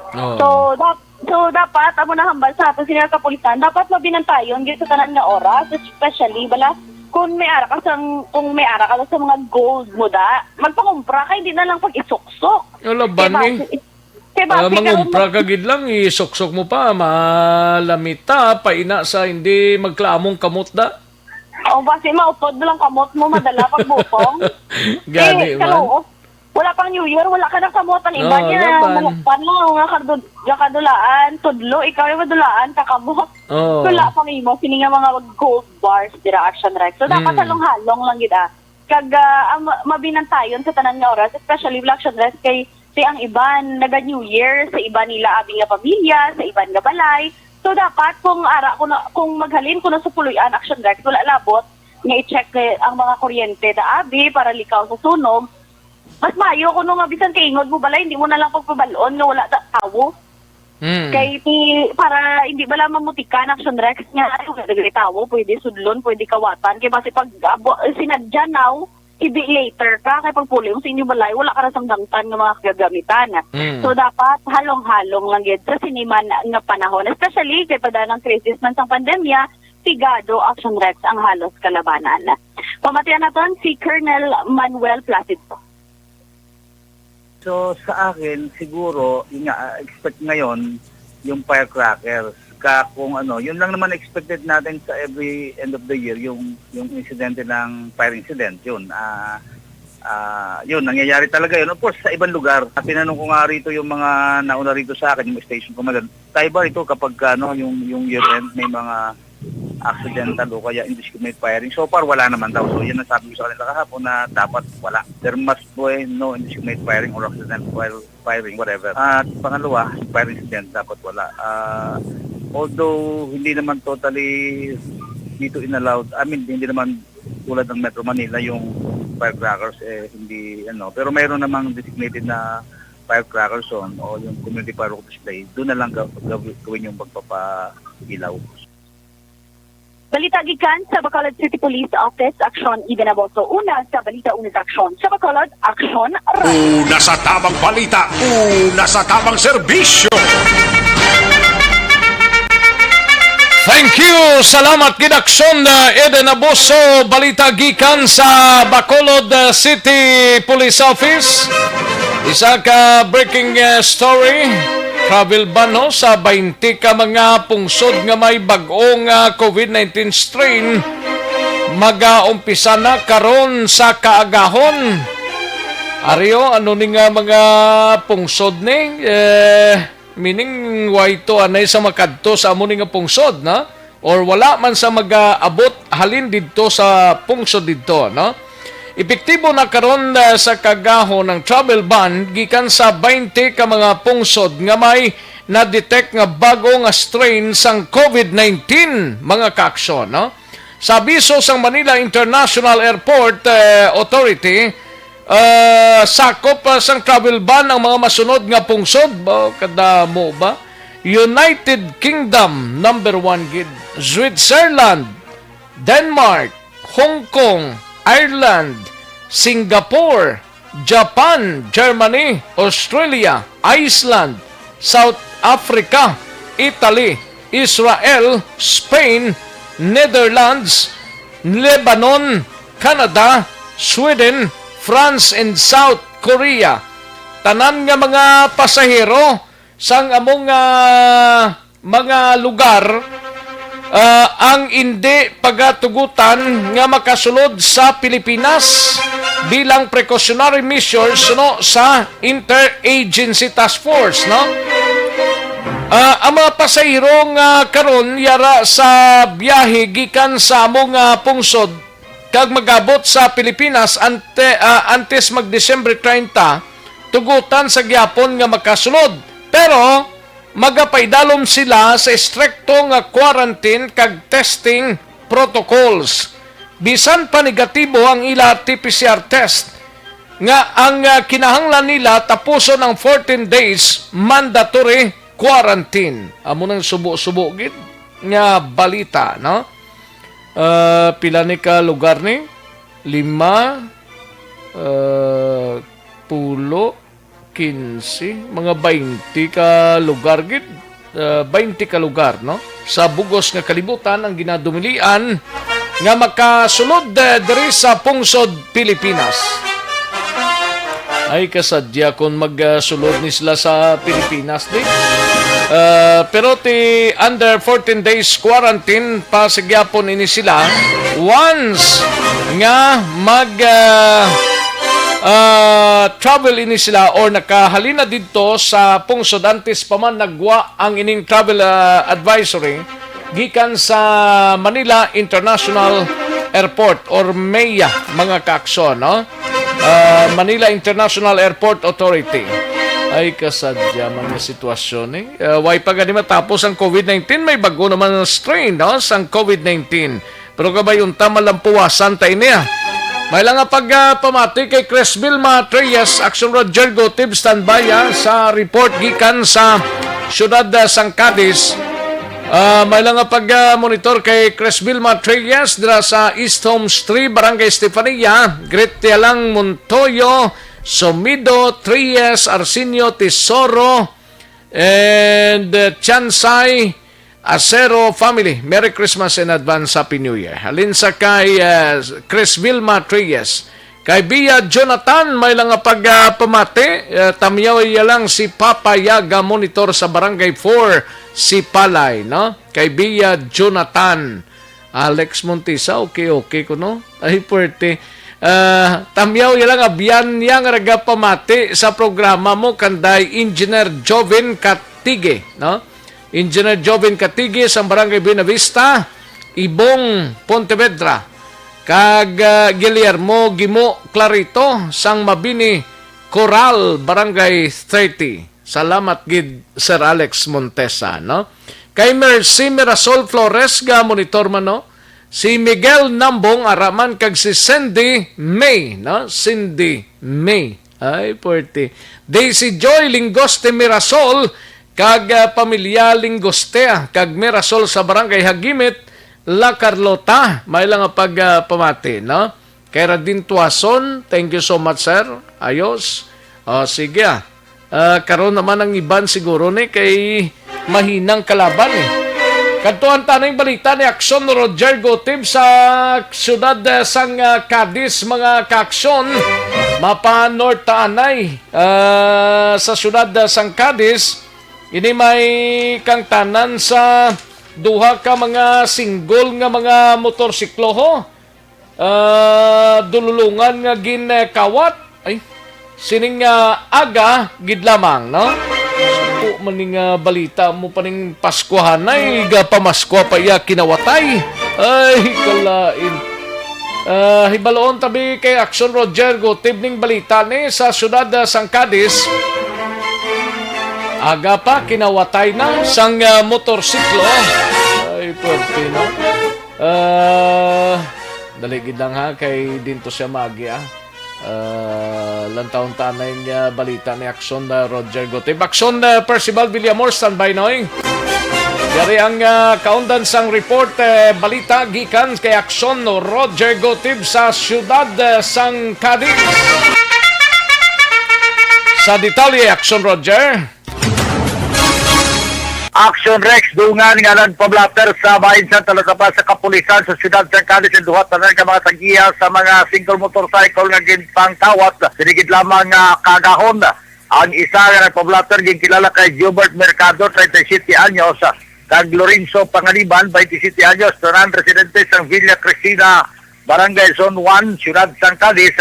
So dapat amo na hambal sa ato sila kapulisan, dapat mabinantayon gyud sa tanan nga oras, especially bala kung may ara ka sa mga gold mo da, magpangumpra ka, hindi na lang pag-isuksok. Wala ba ni? Mangumpra ka gid lang, isuksok mo pa, malamita, paina sa hindi magklamong kamot da. O basi maupod lang kamot mo, madala pagbutong. Gani man. Wala pang New Year, wala ka ng kamotan. Iba niya, malakpan lang, nga kadulaan, tudlo, ikaw yung madulaan, kakamot. Wala pang imo, sini nga mga gold bars, dira Action Rex. So, dapat halong-halong lang gida. Kag mabinantayon sa tanan nga oras, especially Action Rex, kay ang iban, naga-New Year, sa iba nila abing nga pamilya, sa iban nga balay. So, dapat, kung maghalin ko na sa puluyan Action Rex, wala labot, nga i-check ang mga kuryente na abi para likaw sa sunog. Mas mayo ko nung bisan kay ingod mo balay, hindi mo na lang pagpabalon nga wala tawo. Kay para hindi bala mamutikan Action Rex nga ay tawo, pwede sudlon, pwede kawatan. Kay basi pag sinadya now, ibi later ka kay pagpuli mo sa inyo balay, wala ka ra sang dangtan nga mga gagamitan. So dapat halong-halong lang gid sa siniman nga panahon, especially kay padanang crisis man sang pandemya, tigado Action Rex ang halos kalabanan. Pamatian naton si Colonel Manuel Placido. So sa akin siguro expect ngayon yung firecrackers kung yun lang naman expected natin sa every end of the year yung insidente ng fire incident yun nangyayari talaga yun of course sa ibang lugar. Tinanong ko nga rito yung mga nauna rito sa akin yung station commandant, tayo ba rito kapag yung year end may mga accidental o kaya indiscriminate firing. So far, wala naman daw. So yan ang sabi ko sa kanila kahapon na dapat wala. There must be no indiscriminate firing or accidental firing, whatever. At pangalawa, fire incident dapat wala. Although hindi naman totally dito inallowed, hindi naman tulad ng Metro Manila yung firecrackers hindi pero mayroon namang designated na firecracker zone o yung community firework display. Doon na lang gawin yung pagpapailaw. Balita gikan sa Bacolod City Police Office, Aksyon Eden Aboso. Una sa Balita Una sa Aksyon. Sa Bacolod, Aksyon Una sa tamang balita, una sa tamang serbisyo. Thank you! Salamat gid Aksyon Eden Aboso. Balita gikan sa Bacolod City Police Office. Isa ka breaking story. Travel ban sa 20 ka mga pungsod nga may bag-ong COVID-19 strain mag-umpisa na karon sa kaagahon. Ariyo, ni nga mga pungsod ni? Meaning, why to anay sa makadto sa amo ni nga pungsod, no? Or wala man sa mag-abot halin dito sa pungsod dito, no? Epektibo na karon sa kagahon ng travel ban gikan sa 20 ka mga pungsod nga may na-detect nga bago nga strain sang COVID-19 mga kaaksyon, no? Sa abiso sang Manila International Airport Authority, sakop sang travel ban ang mga masunod nga pungsod, kadamo ba? United Kingdom number 1 gid, Switzerland, Denmark, Hong Kong, Ireland, Singapore, Japan, Germany, Australia, Iceland, South Africa, Italy, Israel, Spain, Netherlands, Lebanon, Canada, Sweden, France, and South Korea. Tanan nga mga pasahero sang among mga lugar ang hindi pagatugutan nga makasulod sa Pilipinas bilang precautionary measures sa Interagency Task Force, no? Ang mga pasahero nga karon yara sa biyahe gikan sa among pungsod kag magabot sa Pilipinas antes mag Disyembre 30 tugutan sa gyapon nga makasulod, pero magapaydalom sila sa strikto nga quarantine kag testing protocols. Bisan pa negatibo ang ila PCR test, nga ang kinahanglan nila tapuson ang 14 days mandatory quarantine. Amo nang subo-subo gid nga balita, no? Pila ni ka lugar ni? 5, 10, 15, mga 20 ka lugar gid, 20 ka lugar, no? Sa bugos nga kalibutan ang ginadumilian nga makasulod diri sa pungsod Pilipinas. Ay kasadya kung magsulod ni sila sa Pilipinas di. Pero ti under 14 days quarantine pa sa gyapon ini sila once nga travel ini sila or nakahalina dito sa pungsod antes pa man nagwa ang ining travel advisory gikan sa Manila International Airport or MEIA mga kaaksyon, no? Manila International Airport Authority. Ay kasadya mga sitwasyon eh. Why pa gani matapos ang COVID-19, may bago naman ng strain, no? Sang COVID-19. Pero kabay yung tamalampuwasan tayo niya. May lang nga pagpamati kay Chris Vilma Treyes, Action Roger Gotib, standby sa report gikan sa siyudad sang Cadiz. May lang nga pag-monitor kay Chris Vilma Treyes dira sa East Homes 3, Barangay Estefania, Great Tialang Montoyo, Somido, Treyes, Arsenio, Tesoro, and Chansay, Acero family. Merry Christmas in advance, Happy New Year. Halin sa kay Chris Vilma Treyes. Kay Bia Jonathan, may lang nga pagpamati. Tamyaw lang si Papa Yaga Monitor sa Barangay 4, si Palay, no? Kay Bia Jonathan. Alex Montisa, okay ko, no? Ay, puwerte. Tamyaw lang abiyan yang ragapamati sa programa mo kanday Engineer Jovin Katige, no? Engineer Jovin Katige sa Barangay Buenavista, Ibong, Pontevedra. Kag Guillermo Gimo Clarito sang Mabini, Coral, Barangay 30. Salamat gid Sir Alex Montesa, no? Kay Mercy Mirasol Flores ga monitor man, no? Si Miguel Nambong araman kag si Cindy May, no? Cindy May. Ay, puwerte. Daisy Joy Lingoste Mirasol kag pamilya Lingostea kag Mirasol sa Barangay Hagimit, La Carlota. May lang pagpamati, no? Kay Radin Tuason, thank you so much, sir. Ayos. Sige karon naman ang iban siguro ni kay mahinang kalaban eh. Kantuan tanay balita ni Action Roger Gotib sa siyudad sang Cadiz mga kaaksyon. Mapa North Taanay sa siyudad sang Cadiz. Ini may kang tanan sa duha ka mga single nga mga motorsiklo ho. Dululungan nga ginekawat. Ay, sining aga gid lamang, no? So, maning balita mo paning Paskuhan ay pamaskwa pa iya kinawatay. Ay, kalain. Hibaloon tabi kay Action Roger Gotib ning balita ni sa siyudad sang Cadiz. Aga pa kinawatay na sang motorsiklo. Ay, pwede, no? Daligid lang ha kay dinto siya magi lantaon tanay niya balita ni Action Roger Gotib. Action Percival Villamor, standby noing. Dari ang kaundan sang report balita gikan kay Action Roger Gotib sa siyudad sang Cadiz. Sa detalye, Action Roger. Action Rex dungan nga nagpablatter sa bahin sa talatapa sa kapulisan sa siyudad sa Cadiz and duhat na ka mga tagiya sa mga single motorcycle nga ginpang tawat sinigid lamang nga kagahon. Ang isa nga nagpablatter ginkilala kay Gilbert Mercado 37 anyos kag Lorenzo Pangaliban 27 anyos tanan residente sa Villa Cristina Barangay Zone 1 siyudad sa Cadiz.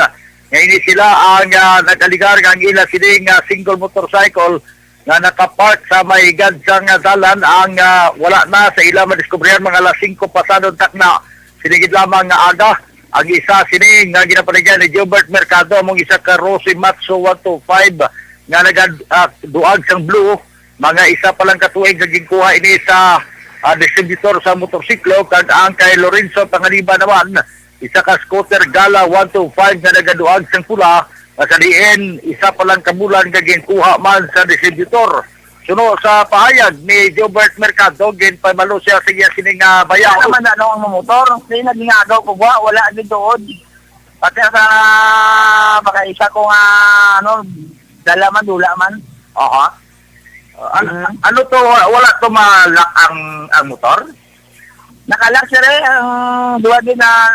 Ngayon sila ang nagaligar nga ang ila sining single motorcycle nga nakapark sa may gadsang dalan ang wala na sa ila madiskubrihan mga alas 5 pasadong takna sinigid lamang nga aga ang isa sining nga ginapaligyan ni Gilbert Mercado among isa ka Rosy Matso 125 nga nagaduag sang blue mga isa pa lang katuig nga ginkuha ini sa distributor sa motorsiklo kag ang kay Lorenzo Pangaliban naman isa ka scooter Gala 125 nga nagaduag sang pula Masaliin, isa palang kabulan nga ginkuha man sa distributor. Suno sa pahayag ni Gilbert Mercado, ginpamalo siya sa iya sining bayaw. Wala naman ang motor, hindi nagingagaw ko ba, wala din doon. Pati sa baka isa ko nga, dala man, dula man. Aha. Ano to, wala to malak ang motor? Nakalak siya rin, duwa din na,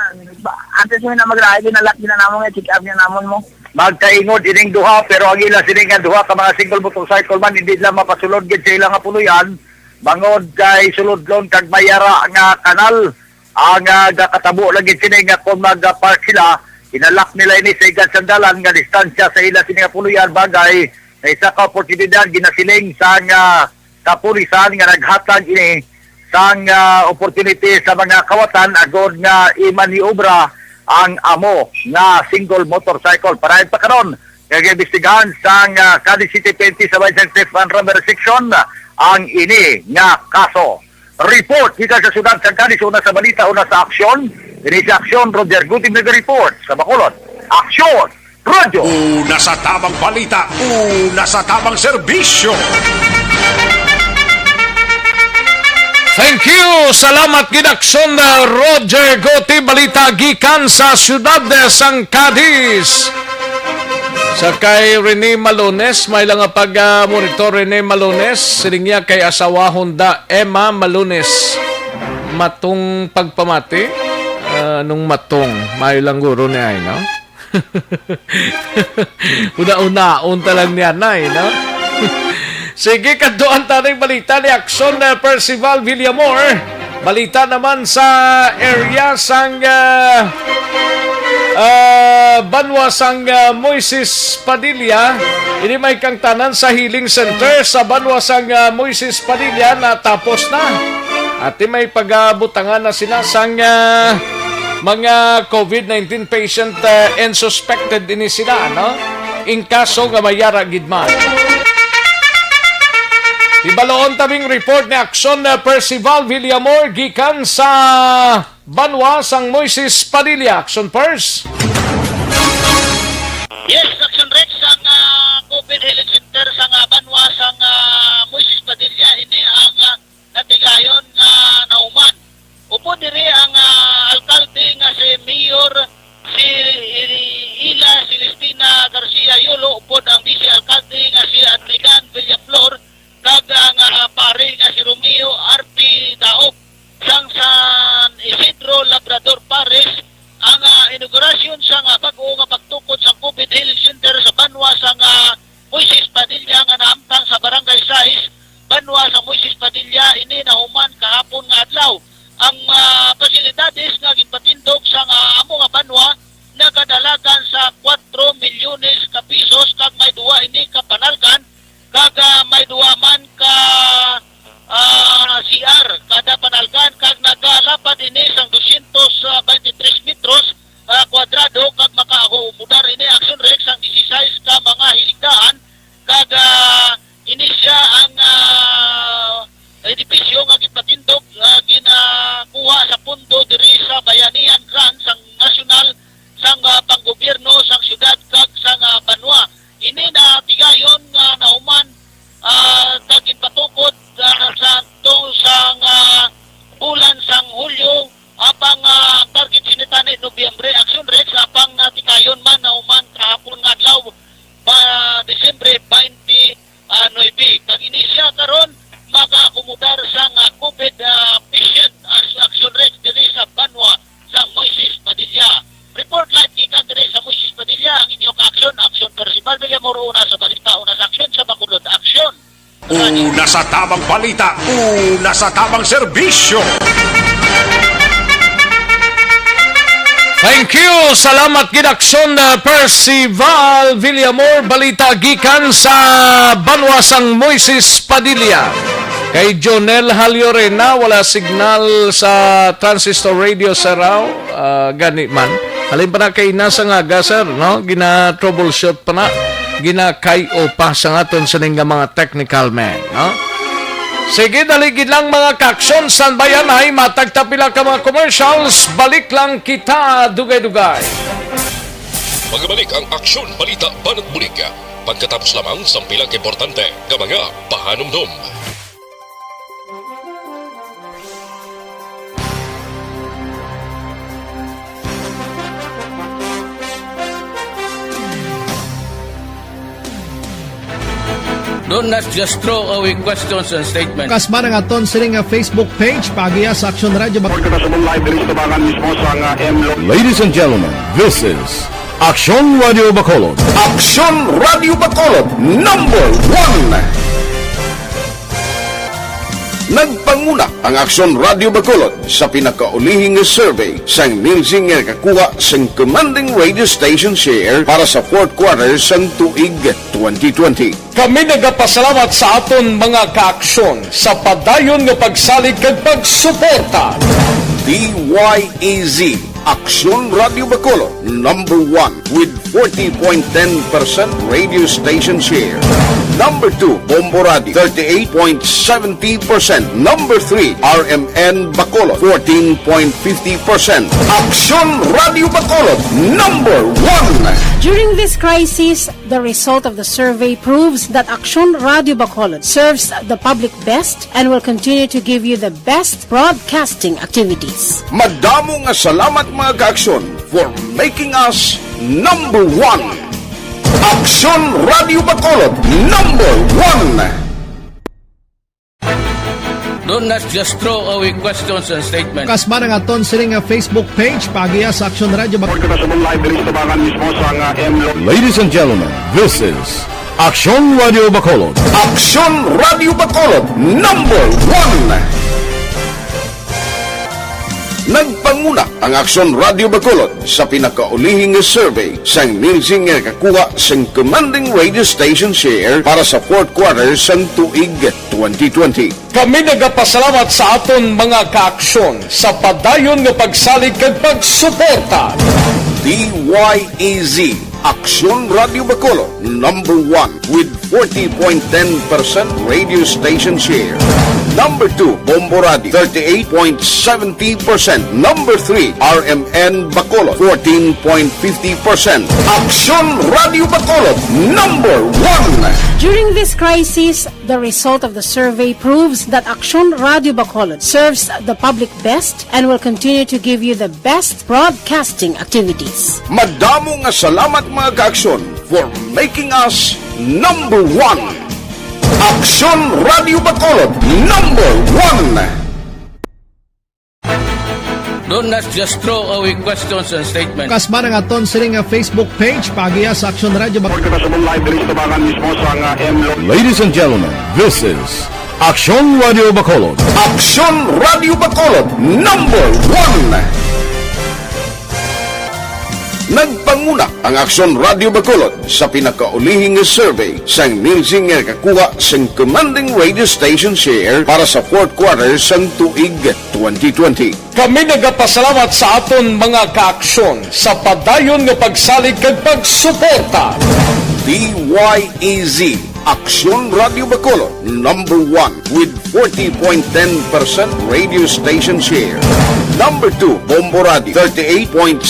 antes mo na mag-ride, nalak din na namon, check up niya namon mo. Magkaingod ining duha pero ang ila sining nga duha ka mga single motorcycle man hindi lang mapasulod gid sa ilang nga puluyan bangod kay sulodlon kag mayara nga kanal ang gatabo lagi sining nga kung mag-park sila inalak nila ini sa igad sandalan nga distansya sa ila sining nga puluyan bagay na isa ka oportunidad ginasiling sa nga kapulisan nga naghatag ini sa opportunity sa mga kawatan agod nga imaniobra ang amo nga single motorcycle. Parahin pa karon nag-imbestigahan sa Cadiz City PNP sa Bayan Stefan Rambler Section ang ini nga kaso. Report kita sa siyudad sa Cadiz, una sa balita, una sa aksyon. Ini sa aksyon, Roger Gutim nag-report sa Bacolod. Aksyon! Radyo! Una sa tamang balita, una sa tamang serbisyo. Thank you! Salamat ginaksyon na Roger Goti balita gikan sa siyudad sang Cadiz. Sa kay Rene Malones, may lang pag-monitor Rene Malones, siringya kay asawa Honda Emma Malones. Matong pagpamati, nung matong, may lang guro niya, no? Una-unaon talang niya na, no? Sige, kaduan tayo balita ni Action Percival Villamor. Balita naman sa area sang Banwa sang Moises Padilla. Ini may kang tanan sa Healing Center sa Banwa sang Moises Padilla na tapos na. At may pagabutangan na sila sang mga COVID-19 patient and suspected ini sila, no? In kaso nga mayara gidman. Ibaloon tabing report ni Action Percival Villamor gikan sa Banwa sang Moises Padilla. Action Pers. Yes, Action Rex ang COVID Health Center sang Banwa sang Moises Padilla ini ang natigayon nauman. Upo diri ang alkalde nga si Mayor si Ila Celestina Garcia Yolo, upo ang vice alkalde nga si Adrigan Villaflor kag ang pare nga si Romeo RP Daop sang San Isidro Labrador Pares ang inaugurasyon sa bago nga pagtukod sa COVID Health Center Una sa tamang balita, una sa tamang serbisyo. Thank you. Salamat Ginaksyon Percival Villamor. Balita gikan sa Banwasang Moises Padilla. Kay Jonel Haliorena, wala signal sa transistor radio sa raw. Gani man. Halin pa na kay nasa nga sir, no? Gina-troubleshoot pa na. Gina-KO pa sa ngaton sa mga technical man, no? Sige, daligid lang mga kaksyon. San bayan ay matagtapila ka mga commercials. Balik lang kita, dugay-dugay. Magbalik ang Aksyon Balita Banat Bulika. Pagkatapos lamang sa pilang importante ng mga pahanumdum. Don't not just throw away questions and statements. Kasma ng aton sining Facebook page pagiya sa Aksyon Radio Bacolod. Ladies and gentlemen, this is Aksyon Radio Bacolod. Aksyon Radio Bacolod, number 1. Nagpanguna ang Aksyon Radio Bacolod sa pinakaulihing survey sang Nilsing nga kakuha sang commanding radio station share para sa fourth quarter sang tuig 2020. Kami nagapasalamat sa aton mga kaaksyon sa padayon nga pagsalig kag pagsuporta. DYEZ Aksyon Radio Bacolod, number 1 with 40.10% radio station share. Number 2, Bombo Radio, 38.70%. Number 3, RMN Bacolod, 14.50%. Aksyon Radio Bacolod, number 1. During this crisis, the result of the survey proves that Aksyon Radio Bacolod serves the public best and will continue to give you the best broadcasting activities. Madamo nga salamat mga kaaksyon for making us number 1. Aksyon Radio Bacolod, number 1. Don't not just throw away questions and statements. Kasma ng aton sining Facebook page pagiya sa Aksyon Radio Bacolod. Ladies and gentlemen, this is Aksyon Radio Bacolod. Aksyon Radio Bacolod, number 1. Nagpanguna ang Aksyon Radio Bacolod sa pinakaulihing survey sang Nilsing nga kakuha sang commanding radio station share para sa fourth quarter sang tuig 2020. Kami nagapasalamat sa aton mga kaaksyon sa padayon nga pagsalig kag pagsuporta. DYEZ Aksyon Radio Bacolod, number 1 with 40.10% radio station share. Number 2, Bombo Radio, 38.70%. Number 3, RMN Bacolod, 14.50%. Aksyon Radio Bacolod, number 1. During this crisis, the result of the survey proves that Aksyon Radio Bacolod serves the public best and will continue to give you the best broadcasting activities. Madamo nga salamat mga kaaksyon for making us number 1. Aksyon Radio Bacolod, number 1. Don't not just throw away questions and statements. Kasma ng aton sining Facebook page pagiya sa Aksyon Radio Bacolod. Ladies and gentlemen, this is Aksyon Radio Bacolod. Aksyon Radio Bacolod, number 1. Nagpanguna ang Aksyon Radio Bacolod sa pinakaulihing survey sang Nilsing nga kakuha sang commanding radio station share para sa fourth quarter sang tuig 2020. Kami nagapasalamat sa aton mga kaaksyon sa padayon nga pagsalig kag pagsuporta. DYEZ Aksyon Radio Bacolod, number 1 with 40.10% radio station share. Number 2, Bombo Radio, 38.70%.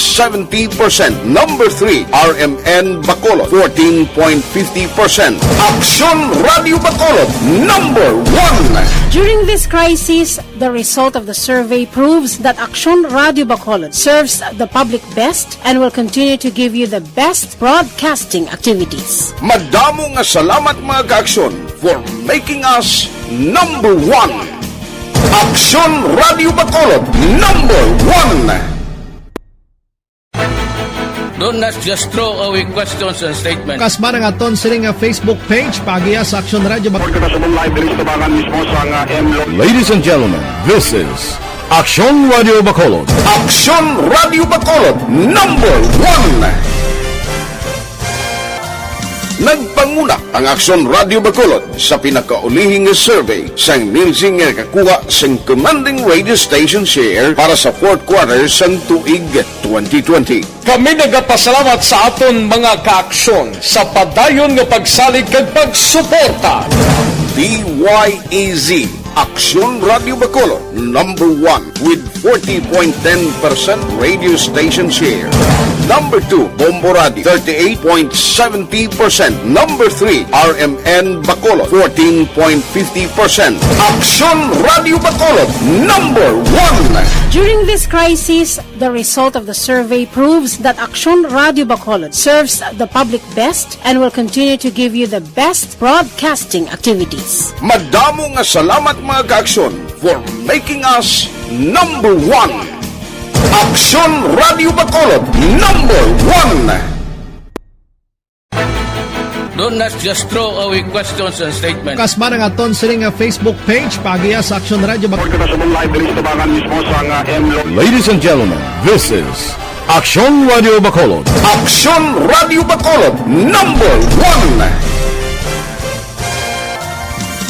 Number 3, RMN Bacolod, 14.50%. Aksyon Radio Bacolod, number 1. During this crisis, the result of the survey proves that Aksyon Radio Bacolod serves the public best and will continue to give you the best broadcasting activities. Madamo nga salamat mga kaaksyon for making us number 1. Aksyon Radio Bacolod, number 1. Don't just throw away questions and statements. Kasma ng aton sining nga Facebook page pagiya sa Aksyon Radio Bacolod. Ladies and gentlemen, this is Aksyon Radio Bacolod. Aksyon Radio Bacolod #1. Nagpanguna ang Aksyon Radio Bacolod sa pinakaulihing survey sa Nilsing nga kakuha sa commanding radio station share para sa fourth quarter sa tuig 2020. Kami nagapasalamat sa aton mga kaaksyon sa padayon nga pagsalig kag pagsuporta. DYEZ Aksyon Radio Bacolod #1 with 40.10% radio station share. Number 2, Bombo Radio, 38.70%. Number 3, RMN Bacolod, 14.50%. Aksyon Radio Bacolod #1. During this crisis, the result of the survey proves that Aksyon Radio Bacolod serves the public best and will continue to give you the best broadcasting activities. Madamo nga salamat mga kaaksyon for making us #1. Aksyon Radio Bacolod #1. Don't just throw away questions and statements. Kasma ng aton sining nga Facebook page pagiya sa Aksyon Radio Bacolod. Ladies and gentlemen, this is Aksyon Radio Bacolod. Aksyon Radio Bacolod #1.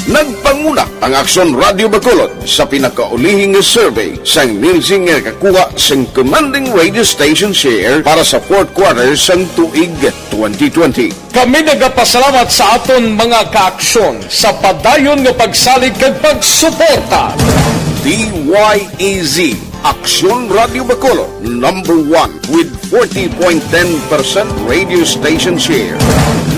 Nagpanguna ang Aksyon Radio Bacolod sa pinakaulihing survey sa Nilsing nga kakuha sa commanding radio station share para sa fourth quarter sa tuig 2020. Kami nagapasalamat sa aton mga kaaksyon sa padayon nga pagsalig kag pagsuporta. DYEZ Aksyon Radio Bacolod #1 with 40.10% radio station share.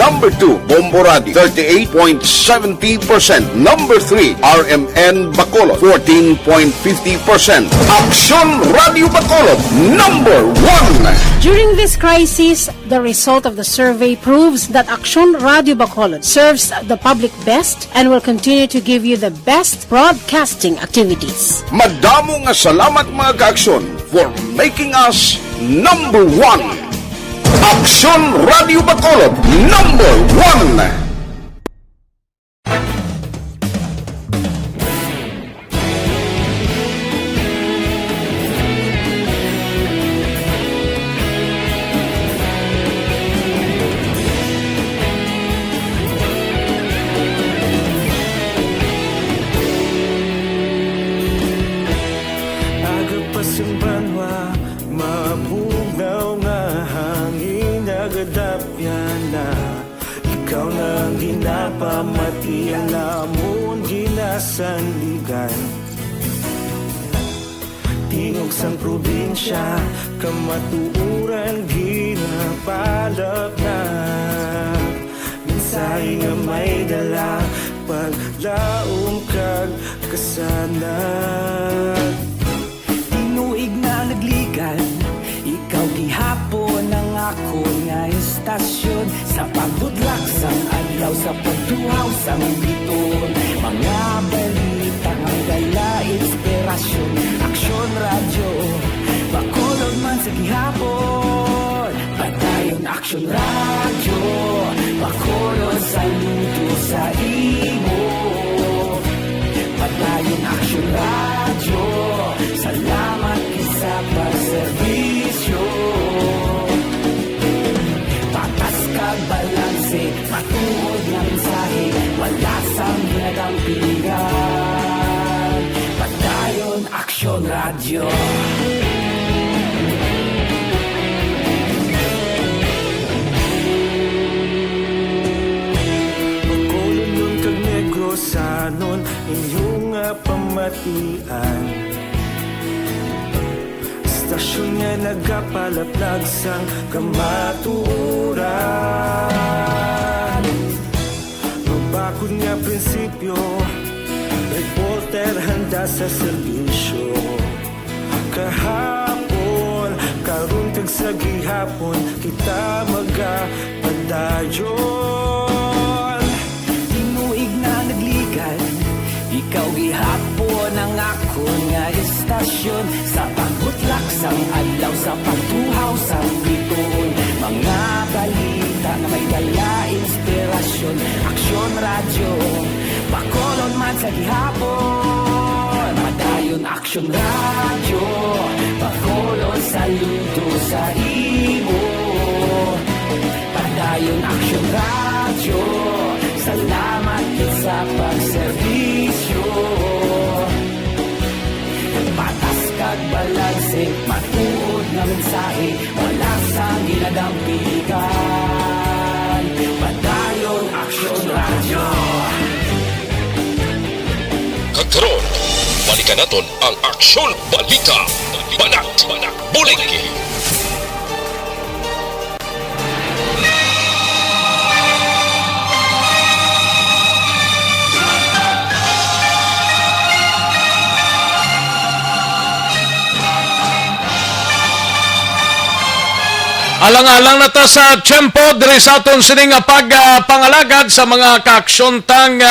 Number 2, Bombo Radio, 38.70%. Number 3, RMN Bacolod, 14.50%. Aksyon Radio Bacolod #1. During this crisis, the result of the survey proves that Aksyon Radio Bacolod serves the public best and will continue to give you the best broadcasting activities. Madamo nga salamat mga kaaksyon for making us #1. Aksyon Radio Bacolod #1. Agapasumbanwa, mabugnaw nga hangin nagadapyan na. Ikaw nang ginapamati ang namon ginasandigan. Tingog sang probinsya, kamatuuran ginapalap na. Minsay nga may dala, paglaom kag kasanag. Tinuig na nagligan, ikaw gihapon ang ako nga istasyon. Sa pagbudlak sang adlaw, sa pagtuhaw sang biton. Mga balita ang dala inspirasyon. Aksyon Radio Bacolod man sa gihapon. Padayon Aksyon Radio Bacolod, saludo sa imo. Padayon Aksyon Radio, salamat sa pagserbisyo. Patas kag balanse, matuod ng mensahe, wala sang ginagang pilihan. Padayon Aksyon Radio. Bacolod nun kag Negrosanon, inyong pamatian. Stasyon nga nagapalaplag sang kamaturan. Mabakod nga prinsipyo, reporter handa sa serbisyo. Kahapon, karun kag sa gihapon, kita magapadayon. Tinuig na nagligan, ikaw gihapon ang ako nga istasyon. Sa pagbutlak sang adlaw, sa pagtuhaw sang biton. radyo, Bacolod man sa gihapon. Padayon Aksyon Radio, Bacolod saludo sa imo. Padayon Aksyon Radio, salamat gid sa pagserbisyo. Patas kag balanse, matuod nga mensahe, wala sa ginadampikan. Padayon Aksyon Radio. Kagkaroon, balikan naton ang Aksyon Balita. Banat Bulig. Alang-alang na ta sa tiyempo, diri sa aton sining pagpangalagad sa mga kaaksyuntang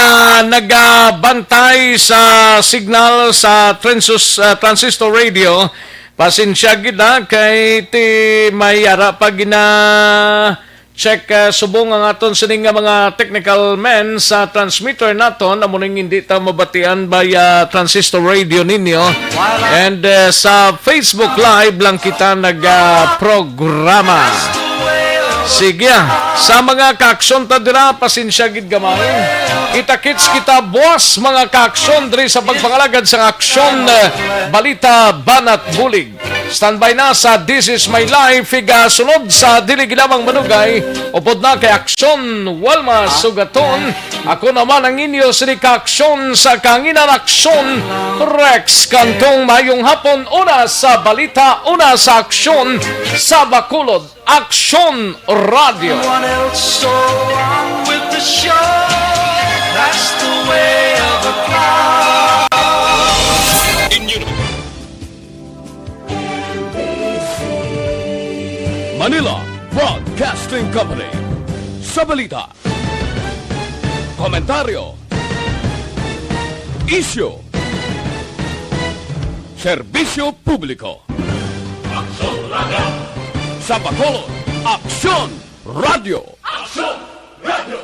nagbantay sa signal sa transistor radio. Pasensya gid na kay ti may ara pag check subong ang aton sining mga technical men sa transmitter naton amuning hindi ta mabatian by transistor radio ninyo. And sa Facebook Live lang kita nagprograma. Sige, sa mga kaaksyon ta dira, pasensya gid gamay. Kita-kits kita buwas mga kaaksyon diri sa pagpangalagad sa aksyon Balita Banat Bulig. Standby na sa This Is My Life, higa sunod sa Dili Ginamang Manugay, upod na kay Aksyon Walma Sugaton. Ako naman ang inyo sinika aksyon sa Kanginan Aksyon, Rex Kantong. Mayong hapon, una sa balita, una sa aksyon sa Bacolod Aksyon Radio. Manila Broadcasting Company. Sa balita, komentaryo, issue, serbisyo publiko. Aksyon Radio. Sa Bacolod, Aksyon Radio. Aksyon Radio.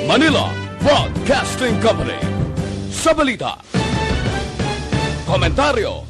Manila Broadcasting Company. Sa balita, komentaryo,